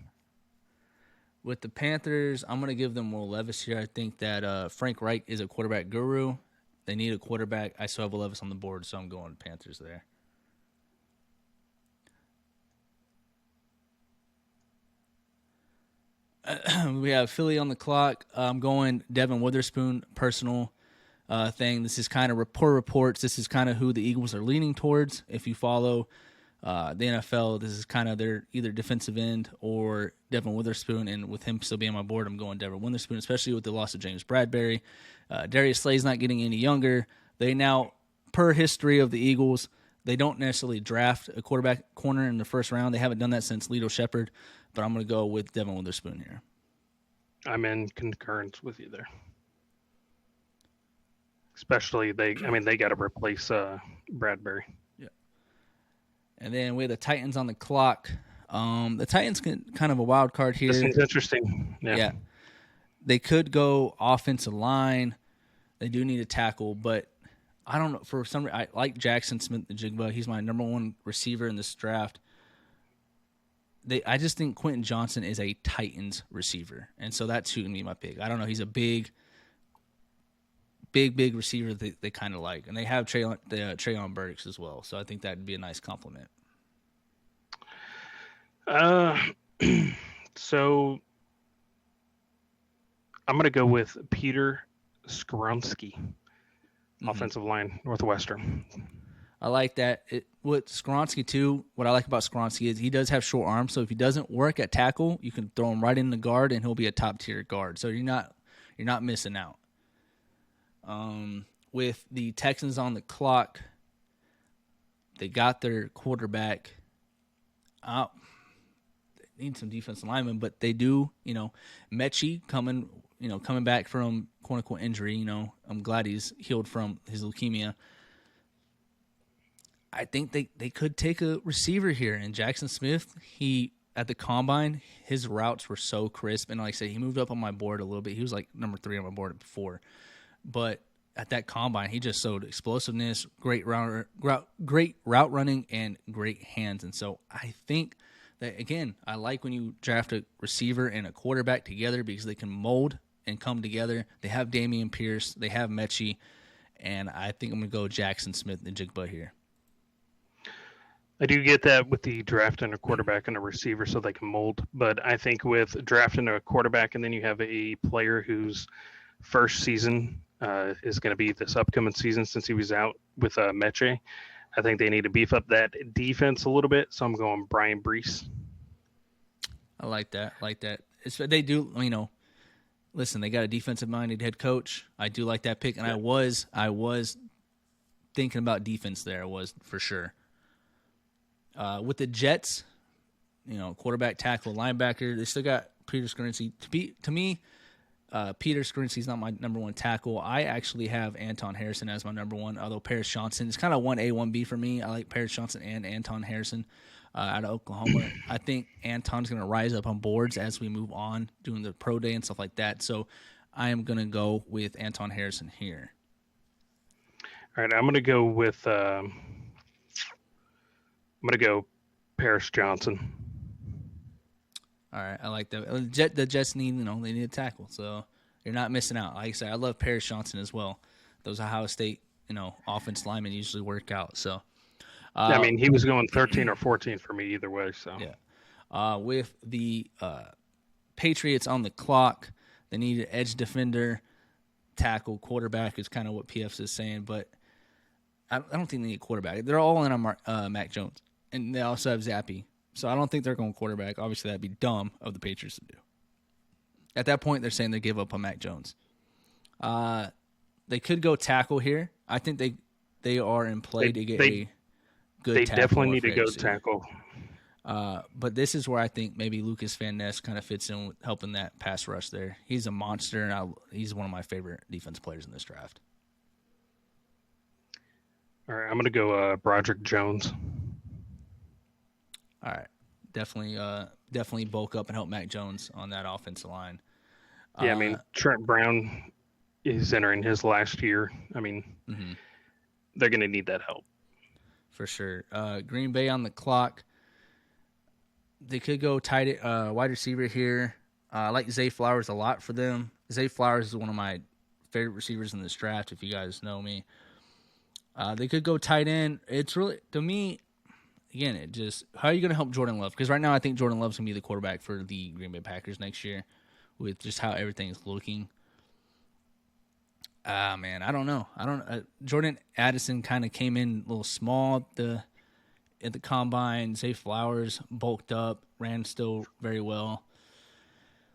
With the Panthers, I'm going to give them Will Levis here. I think that Frank Reich is a quarterback guru. They need a quarterback. I still have Will Levis on the board, so I'm going Panthers there. We have Philly on the clock. I'm going Devin Witherspoon, personal thing. This is kind of reports. This is kind of who the Eagles are leaning towards. If you follow the NFL, this is kind of their either defensive end or Devin Witherspoon. And with him still being on my board, I'm going Devin Witherspoon, especially with the loss of James Bradbury. Darius Slay's not getting any younger. They now, per history of the Eagles, they don't necessarily draft a quarterback corner in the first round. They haven't done that since Lito Shepherd. But I'm going to go with Devin Witherspoon here. I'm in concurrence with you there. Especially they got to replace Bradbury. Yeah. And then we have the Titans on the clock. The Titans kind of a wild card here. This is interesting. Yeah. They could go offensive line. They do need a tackle, but I don't know. For some reason, I like Jackson Smith-Njigba. He's my number one receiver in this draft. I just think Quentin Johnson is a Titans receiver, and so that's who can be my pick. I don't know. He's a big receiver that they kind of like, and they have Trayon Burks as well, so I think that would be a nice compliment. So I'm going to go with Peter Skronsky, offensive line, Northwestern. I like that. With Skronsky, too, what I like about Skronsky is he does have short arms, so if he doesn't work at tackle, you can throw him right in the guard, and he'll be a top-tier guard. So you're not missing out. With the Texans on the clock, they got their quarterback. They need some defensive linemen, but they do, Mechie coming back from quote-unquote injury. I'm glad he's healed from his leukemia. I think they could take a receiver here. And Jackson Smith, at the combine, his routes were so crisp. And like I said, he moved up on my board a little bit. He was like number 3 on my board before. But at that combine, he just showed explosiveness, great route running, and great hands. And so I think that, again, I like when you draft a receiver and a quarterback together because they can mold and come together. They have Dameon Pierce. They have Mechie. And I think I'm going to go Jackson Smith-Njigba here. I do get that with the drafting a quarterback and a receiver so they can mold. But I think with drafting a quarterback and then you have a player whose first season is going to be this upcoming season since he was out with Mechie, I think they need to beef up that defense a little bit. So I'm going Brian Brees. I like that. They do, listen, they got a defensive-minded head coach. I do like that pick. And I was thinking about defense there. I was for sure. With the Jets, quarterback, tackle, linebacker, they still got Peter Skurinsky. To me, Peter Skurinsky's not my number one tackle. I actually have Anton Harrison as my number one, although Paris Johnson is kind of 1A, 1B for me. I like Paris Johnson and Anton Harrison out of Oklahoma. I think Anton's going to rise up on boards as we move on, doing the pro day and stuff like that. So I am going to go with Anton Harrison here. All right, I'm going to go with Paris Johnson. All right, I like that. The Jets need, they need a tackle, so you're not missing out. Like I said, I love Paris Johnson as well. Those Ohio State, offense linemen usually work out. So, I mean, he was going 13 or 14 for me either way. So yeah, with the Patriots on the clock, they need an edge defender, tackle, quarterback is kind of what PFs is saying, but I don't think they need a quarterback. They're all in on Mac Jones, and they also have Zappy. So I don't think they're going quarterback. Obviously, that'd be dumb of the Patriots to do. At that point, they're saying they give up on Mac Jones. They could go tackle here. I think they are in play to get a good they tackle. They definitely need to go tackle. But this is where I think maybe Lucas Van Ness kind of fits in with helping that pass rush there. He's a monster, and he's one of my favorite defense players in this draft. All right, I'm going to go Broderick Jones. All right, definitely bulk up and help Mac Jones on that offensive line. Yeah, I mean, Trent Brown is entering his last year. I mean, they're going to need that help. For sure. Green Bay on the clock. They could go tight wide receiver here. I like Zay Flowers a lot for them. Zay Flowers is one of my favorite receivers in this draft, if you guys know me. They could go tight end. It's really, to me, again, how are you going to help Jordan Love? Because right now I think Jordan Love's going to be the quarterback for the Green Bay Packers next year with just how everything's looking. Man, I don't know. Jordan Addison kind of came in a little small at the combine. Zay Flowers bulked up, ran still very well.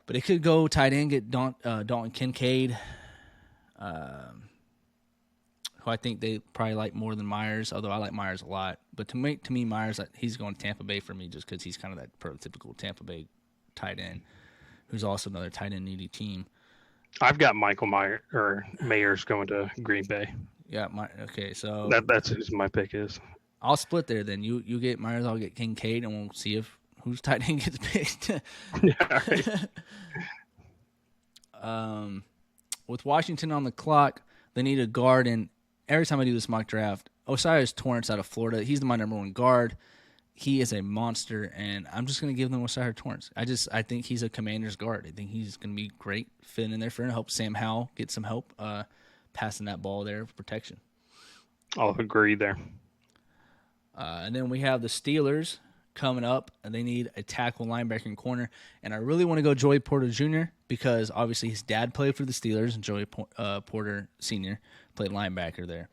But it could go tight end, get Dalton Kincaid, who I think they probably like more than Myers, although I like Myers a lot. But to me, Myers, He's going to Tampa Bay for me just because he's kind of that prototypical Tampa Bay tight end, who's also another tight end needy team. I've got Michael Mayers going to Green Bay. Yeah, okay, so that's who my pick is. I'll split there then. You get Myers, I'll get Kincaid, and we'll see whose tight end gets picked. Yeah, right. With Washington on the clock, they need a guard, and every time I do this mock draft, Osiris Torrance out of Florida, he's my number one guard. He is a monster, and I'm just going to give them Osiris Torrance. I think he's a Commander's guard. I think he's going to be great fitting in there for him to help Sam Howell get some help passing that ball there for protection. I'll agree there. And then we have the Steelers coming up, and they need a tackle, linebacker, and corner. And I really want to go Joey Porter Jr. because obviously his dad played for the Steelers, and Joey Porter Sr. played linebacker there.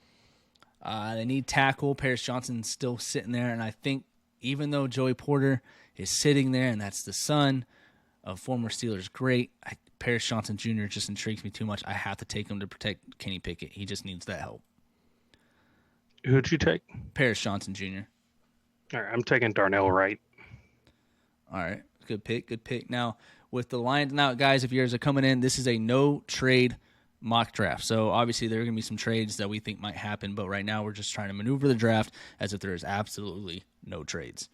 They need tackle. Paris Johnson's still sitting there, and I think even though Joey Porter is sitting there, and that's the son of former Steelers great, Paris Johnson Jr. just intrigues me too much. I have to take him to protect Kenny Pickett. He just needs that help. Who'd you take? Paris Johnson Jr. All right, I'm taking Darnell Wright. All right, good pick. Now, with the Lions, guys, if yours are coming in, this is a no-trade mock draft. So, obviously, there are going to be some trades that we think might happen, but right now we're just trying to maneuver the draft as if there is absolutely no trades.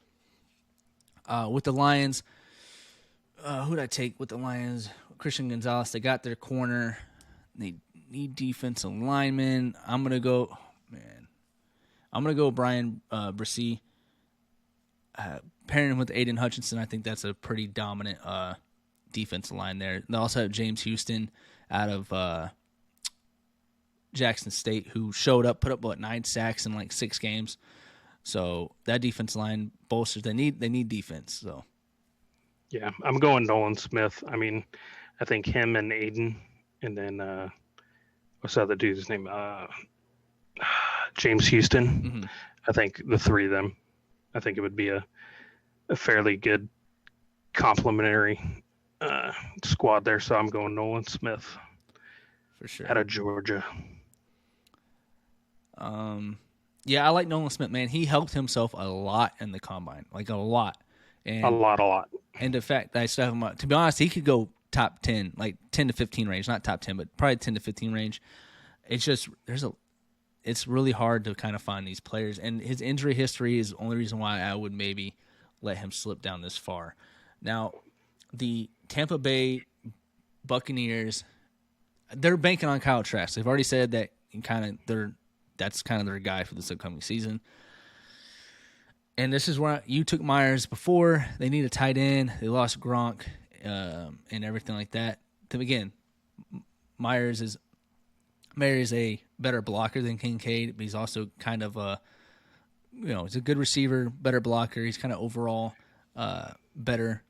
With the Lions, who did I take with the Lions? Christian Gonzalez, they got their corner. They need defensive linemen. I'm going to go Brian Bresee. Pairing him with Aiden Hutchinson, I think that's a pretty dominant defensive line there. They also have James Houston out of Jackson State, who showed up, put up 9 sacks in 6 games. So that defensive line bolsters. They need defense. So yeah, I'm going Nolan Smith. I mean, I think him and Aiden, and then what's the other dude's name? James Houston. Mm-hmm. I think the three of them. I think it would be a fairly good complementary squad there. So I'm going Nolan Smith for sure out of Georgia. Yeah, I like Nolan Smith, man. He helped himself a lot in the combine, like a lot. A And lot. and the fact that I still have him, to be honest, he could go top 10, like 10 to 15 range, not top 10, but probably 10 to 15 range. It's just it's really hard to kind of find these players, and his injury history is the only reason why I would maybe let him slip down this far. Now, the Tampa Bay Buccaneers, they're banking on Kyle Trask. They've already said that that's kind of their guy for this upcoming season. And this is where you took Myers before. They need a tight end. They lost Gronk and everything like that. Then again, Myers is a better blocker than Kincaid, but he's also kind of he's a good receiver, better blocker. He's kind of overall better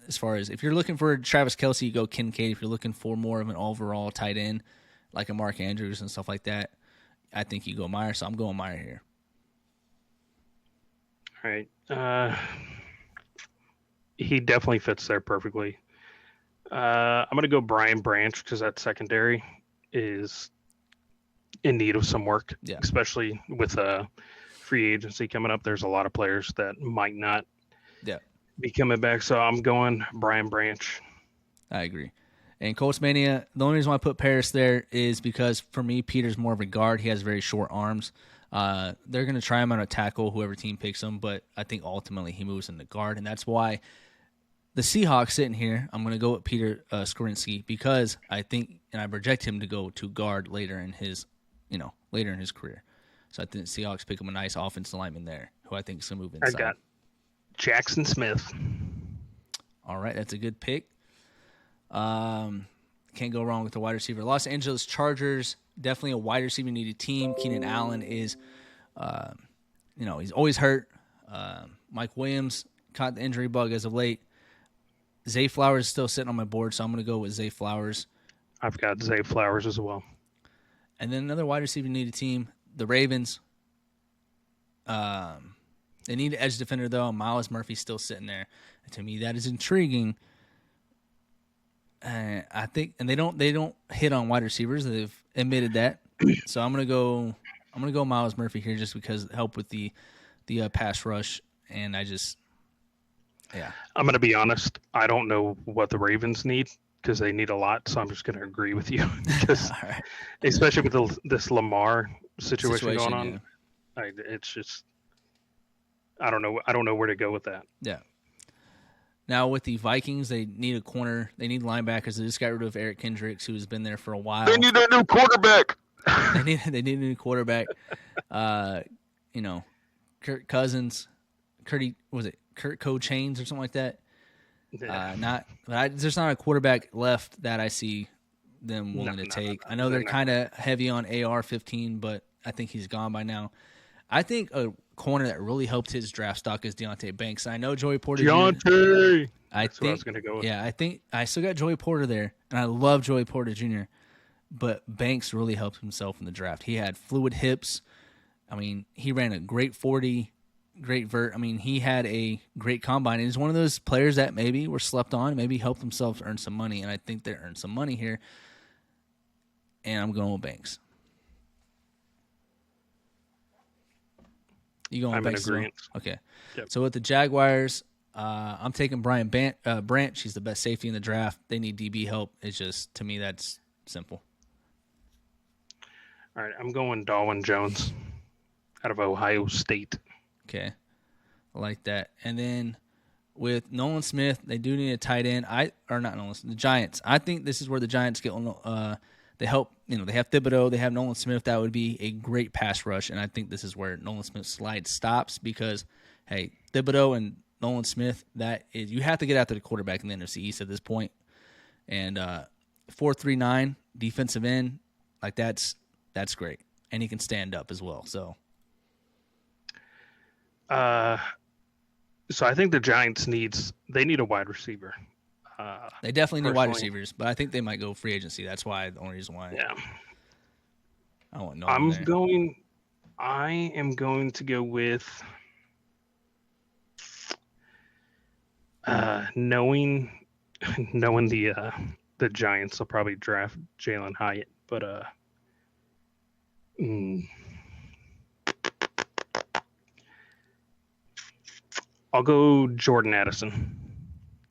as far as if you're looking for Travis Kelce, you go Kincaid. If you're looking for more of an overall tight end like a Mark Andrews and stuff like that, I think you go Myers. So I'm going Myers here. All right. He definitely fits there perfectly. I'm going to go Brian Branch because that secondary is in need of some work, especially with free agency coming up. There's a lot of players that might not be coming back. So I'm going Brian Branch. I agree. And Colts Mania, the only reason why I put Paris there is because for me, Peter's more of a guard. He has very short arms. They're going to try him on a tackle, whoever team picks him, but I think ultimately he moves into guard, and that's why the Seahawks sitting here, I'm going to go with Peter Skorinski because I think, and I project him to go to guard later in his career. So I think the Seahawks pick him a nice offensive lineman there, who I think is going to move inside. I got Jackson Smith. All right, that's a good pick. Can't go wrong with the wide receiver. Los Angeles Chargers, definitely a wide receiver needed team. Keenan Allen is, he's always hurt. Mike Williams caught the injury bug as of late. Zay Flowers is still sitting on my board, so I'm going to go with Zay Flowers. I've got Zay Flowers as well. And then another wide receiver needed team, the Ravens. They need an edge defender, though. Myles Murphy's still sitting there. And to me, that is intriguing. I think, and they don't hit on wide receivers. They've admitted that. So I'm gonna go Myles Murphy here just because help with the pass rush, and I'm gonna be honest. I don't know what the Ravens need because they need a lot. So I'm just gonna agree with you because right. Especially with this Lamar situation going on, it's just I don't know where to go with that. Yeah. Now, with the Vikings, they need a corner. They need linebackers. They just got rid of Eric Kendricks, who has been there for a while. They need a new quarterback. they need a new quarterback. Kirk Cousins, Kurt Cochains or something like that. Yeah. There's not a quarterback left that I see them willing to take. I know they're kind of heavy on AR-15, but I think he's gone by now. I think a corner that really helped his draft stock is Deontay Banks. I know Joey Porter. Deontay. That's what I was going to go with. Yeah, I think I still got Joey Porter there, and I love Joey Porter Jr., but Banks really helped himself in the draft. He had fluid hips. I mean, he ran a great 40, great vert. I mean, he had a great combine. And he's one of those players that maybe were slept on, maybe helped themselves earn some money, and I think they earned some money here, and I'm going with Banks. You going I'm with in Banks? agreement. Okay. Yep. So with the Jaguars, I'm taking Brian Branch. He's the best safety in the draft. They need DB help. It's just, to me, that's simple. All right, I'm going Darwin Jones out of Ohio State. Okay. I like that. And then with Nolan Smith, they do need a tight end. The Giants. I think this is where the Giants get they help, they have Thibodeau, they have Nolan Smith. That would be a great pass rush, and I think this is where Nolan Smith's slide stops because, hey, Thibodeau and Nolan Smith, you have to get after the quarterback in the NFC East at this point. And 4.39 defensive end, like that's great, and he can stand up as well. So I think the Giants need a wide receiver. They definitely need wide receivers, but I think they might go free agency. That's why the only reason why. Yeah. I want no. I am going to go with knowing the Giants will probably draft Jalen Hyatt, but I'll go Jordan Addison.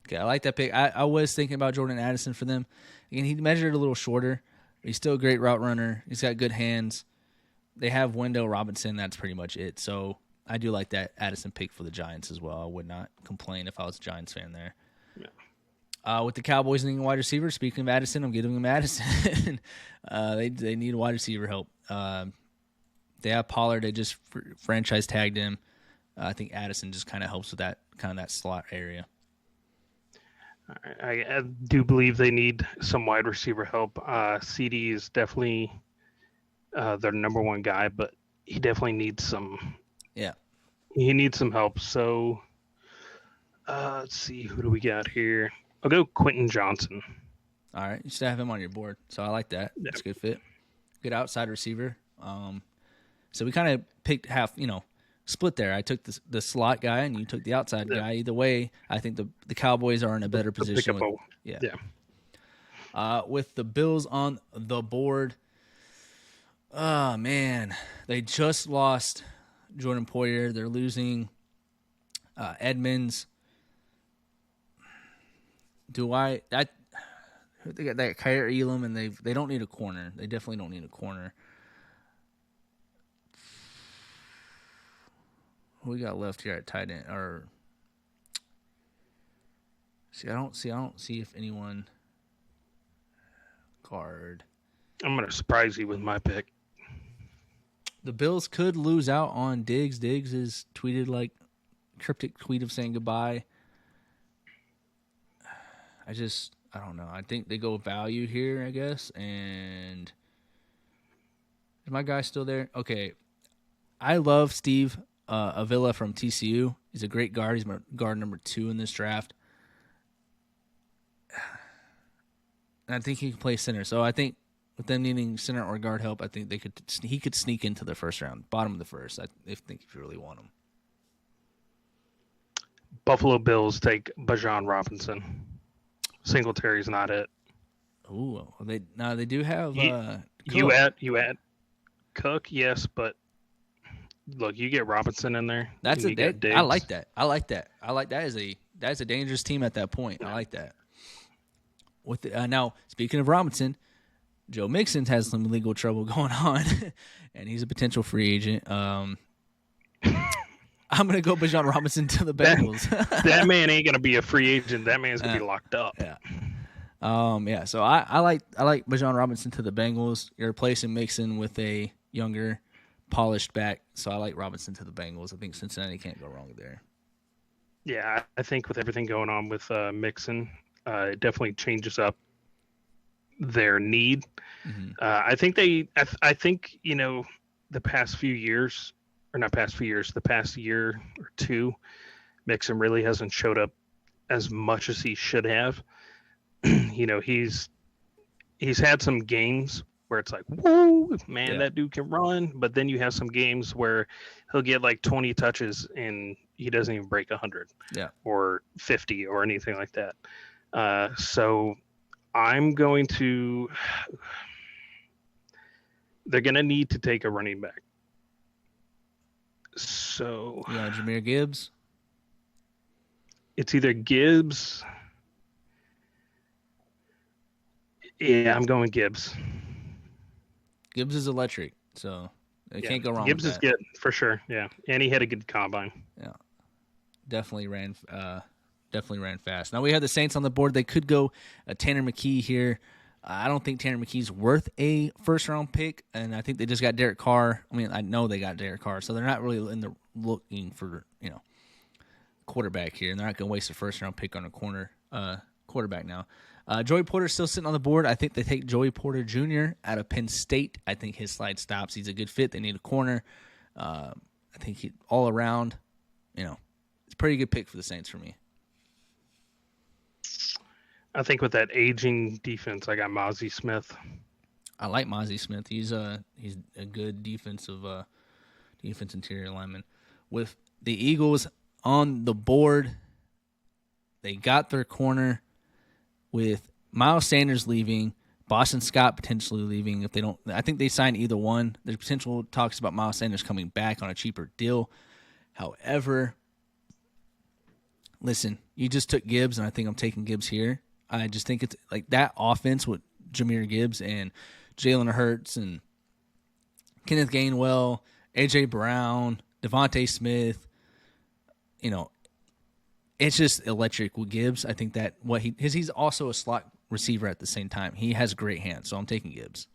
Okay, I like that pick. I was thinking about Jordan Addison for them. Again, he measured a little shorter, but he's still a great route runner. He's got good hands. They have Wendell Robinson. That's pretty much it. So I do like that Addison pick for the Giants as well. I would not complain if I was a Giants fan there. Yeah. With the Cowboys needing a wide receiver, speaking of Addison, I'm giving them Addison. They need wide receiver help. They have Pollard. They just franchise tagged him. I think Addison just kind of helps with that slot area. I do believe they need some wide receiver help. CD is definitely their number one guy, but he definitely needs some. Yeah, he needs some help. So let's see, who do we got here? I'll go Quentin Johnson. All right, you still have him on your board, so I like that. That's a good fit. Good outside receiver. So we kind of picked half, split there. I took the slot guy, and you took the outside guy. Either way, I think the Cowboys are in a better position. With the Bills on the board, oh, man. They just lost Jordan Poyer. They're losing Edmonds. They got that Kyer Elam, and they don't need a corner. They definitely don't need a corner. Who we got left here at tight end? Or I don't see if anyone guard. I'm gonna surprise you with my pick. The Bills could lose out on Diggs. Diggs is tweeted like cryptic tweet of saying goodbye. I don't know. I think they go value here, I guess. And is my guy still there? Okay. I love Steve Avila from TCU. He's a great guard. He's my guard number 2 in this draft. And I think he can play center. So I think with them needing center or guard help, I think he could sneak into the first round, bottom of the first. I think if you really want him. Buffalo Bills take Bijan Robinson. Singletary's not it. Ooh, they do have you add Cook, yes, but look, you get Robinson in there. That's I like that. I like that. That's a dangerous team at that point. Yeah. I like that. With now, speaking of Robinson, Joe Mixon has some legal trouble going on, and he's a potential free agent. I'm gonna go Bijan Robinson to the Bengals. That man ain't gonna be a free agent. That man's gonna be locked up. Yeah. So I like Bijan Robinson to the Bengals. You're replacing Mixon with a younger, polished back. So I like Robinson to the Bengals. I think Cincinnati can't go wrong there. Yeah, I think with everything going on with Mixon, it definitely changes up their need. Mm-hmm. I think the past few years, or not past few years, the past year or two, Mixon really hasn't showed up as much as he should have. He's had some games where it's like, whoa, man, that dude can run. But then you have some games where he'll get like 20 touches and he doesn't even break 100 or 50 or anything like that. So I'm going to – they're going to need to take a running back. So Jahmyr Gibbs? It's either Gibbs. Yeah, I'm going Gibbs. Gibbs is electric, so they can't go wrong Gibbs with is that. good, for sure, yeah. And he had a good combine. Yeah. Definitely ran fast. Now we have the Saints on the board. They could go Tanner McKee here. I don't think Tanner McKee's worth a first-round pick, and I think they just got Derek Carr. I mean, I know they got Derek Carr, so they're not really looking for quarterback here, and they're not going to waste a first-round pick on a quarterback now. Joey Porter's still sitting on the board. I think they take Joey Porter Jr. out of Penn State. I think his slide stops. He's a good fit. They need a corner. I think he all around, it's a pretty good pick for the Saints for me. I think with that aging defense, I got Mozzie Smith. I like Mozzie Smith. He's a good defense interior lineman. With the Eagles on the board, they got their corner with Miles Sanders leaving, Boston Scott potentially leaving. If they don't, I think they sign either one. There's potential talks about Miles Sanders coming back on a cheaper deal. However, listen, you just took Gibbs, and I think I'm taking Gibbs here. I just think it's like that offense with Jahmyr Gibbs and Jalen Hurts and Kenneth Gainwell, A.J. Brown, Devontae Smith, it's just electric with Gibbs. I think that he's also a slot receiver at the same time. He has great hands, so I'm taking Gibbs.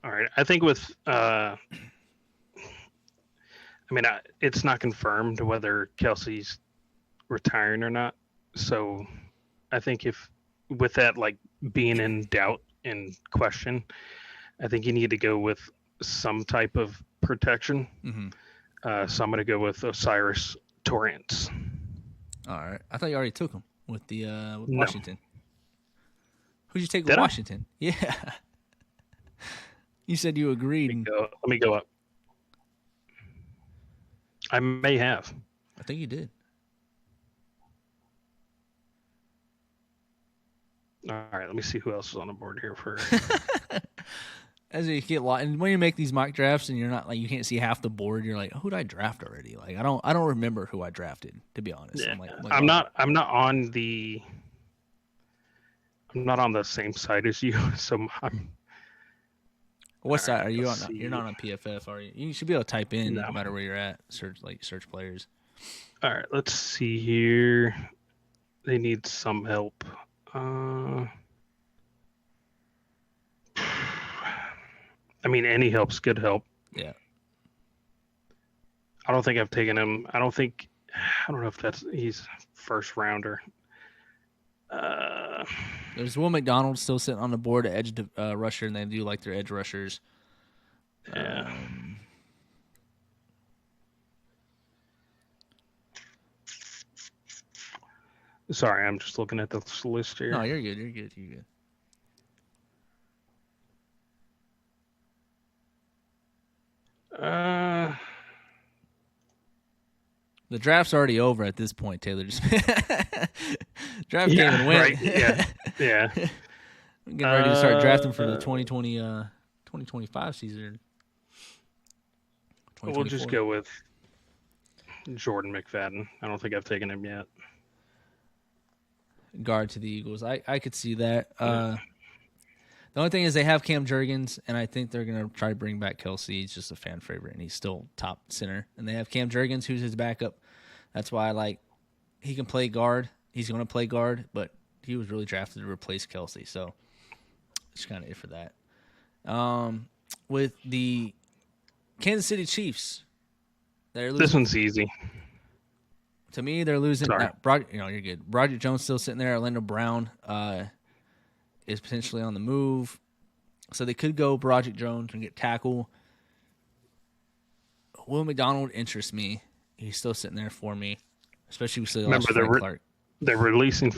All right. I think with it's not confirmed whether Kelsey's retiring or not. So I think if with that like being in doubt and question, I think you need to go with some type of protection. Mm-hmm. So I'm going to go with Osiris Torrance. All right. I thought you already took him with the with Washington. Who'd you take Did with I? Washington? Yeah. You said you agreed. Let me go up. I may have. I think you did. All right, let me see who else is on the board here for. As you get and when you make these mock drafts and you're not like you can't see half the board, you're like, who did I draft already? Like I don't remember who I drafted, to be honest. Yeah. I'm not on the same side as you, so I'm. What side are you on? see. You're not on PFF, are you? You should be able to type in No. no matter where you're at. Search players. All right, let's see here. They need some help. Any help's good help. Yeah. I don't think I've taken him. I don't know if he's first rounder. There's Will McDonald still sitting on the board at edge rusher, and they do like their edge rushers. Yeah. Sorry, I'm just looking at this list here. No, you're good. You're good. The draft's already over at this point, Taylor. Just draft came and went. Right. Yeah. I'm getting ready to start drafting for the 2025 season. We'll just go with Jordan McFadden. I don't think I've taken him yet. Guard to the Eagles. I could see that. The only thing is they have Cam Jurgens, and I think they're going to try to bring back Kelsey. He's just a fan favorite, and he's still top center. And they have Cam Jurgens, who's his backup. That's why he can play guard. He's going to play guard, but he was really drafted to replace Kelsey. So it's kind of it for that. With the Kansas City Chiefs, they're losing. This one's easy. To me, they're losing. Sorry. You're good. Broderick Jones still sitting there. Orlando Brown is potentially on the move. So they could go Broderick Jones and get tackle. Will McDonald interests me. He's still sitting there for me, especially with Frank Clark. They're releasing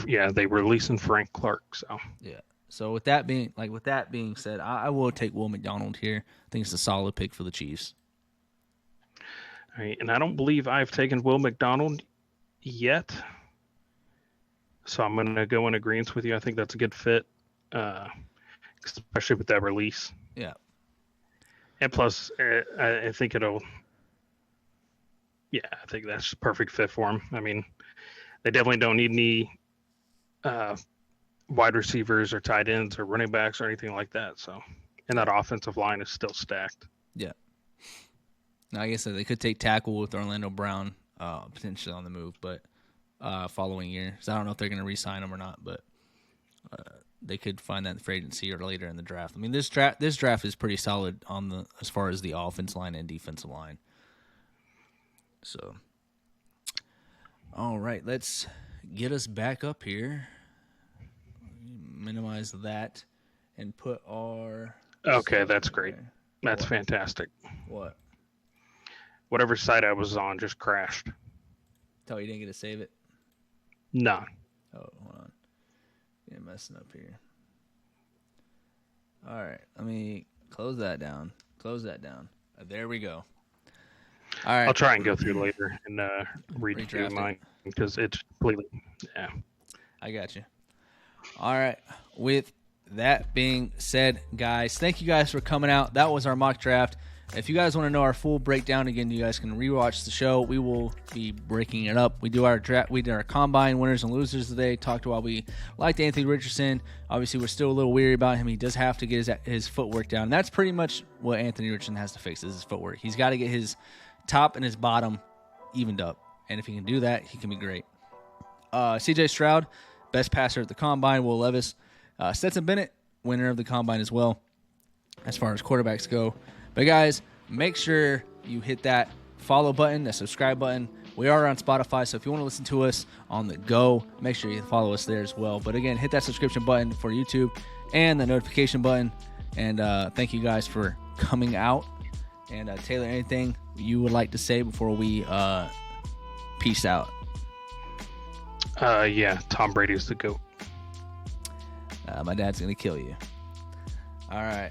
Frank Clark. So yeah. So with that being said, I will take Will McDonald here. I think it's a solid pick for the Chiefs. All right, and I don't believe I've taken Will McDonald yet. So I'm going to go in agreement with you. I think that's a good fit, especially with that release. Yeah. And plus, I think it'll. Yeah, I think that's a perfect fit for him. I mean, they definitely don't need any wide receivers or tight ends or running backs or anything like that. So, and that offensive line is still stacked. Yeah. Now, like I said, they could take tackle with Orlando Brown potentially on the move, but following year. So I don't know if they're going to re-sign him or not, but they could find that in free agency or later in the draft. I mean, this draft is pretty solid as far as the offense line and defensive line. So, all right, let's get us back up here. Minimize that and put our. Okay, that's great. That's fantastic. What? Whatever site I was on just crashed. Oh, you didn't get to save it? No. Oh, hold on. You're messing up here. All right, let me close that down. There we go. All right. I'll try and go through later and read through Redraft mine because it's completely. Yeah. I got you. All right. With that being said, guys, thank you guys for coming out. That was our mock draft. If you guys want to know our full breakdown, again, you guys can rewatch the show. We will be breaking it up. We do our draft. We did our combine winners and losers today. Talked about we liked Anthony Richardson. Obviously, we're still a little weary about him. He does have to get his footwork down. And that's pretty much what Anthony Richardson has to fix is his footwork. He's got to get his top and his bottom evened up. And if he can do that, he can be great. CJ Stroud, best passer at the combine. Will Levis. Stetson Bennett, winner of the combine as well, as far as quarterbacks go. But guys, make sure you hit that follow button, that subscribe button. We are on Spotify, so if you want to listen to us on the go, make sure you follow us there as well. But again, hit that subscription button for YouTube and the notification button. And thank you guys for coming out. And Taylor, anything you would like to say before we peace out? Yeah, Tom Brady's the GOAT. My dad's going to kill you. All right.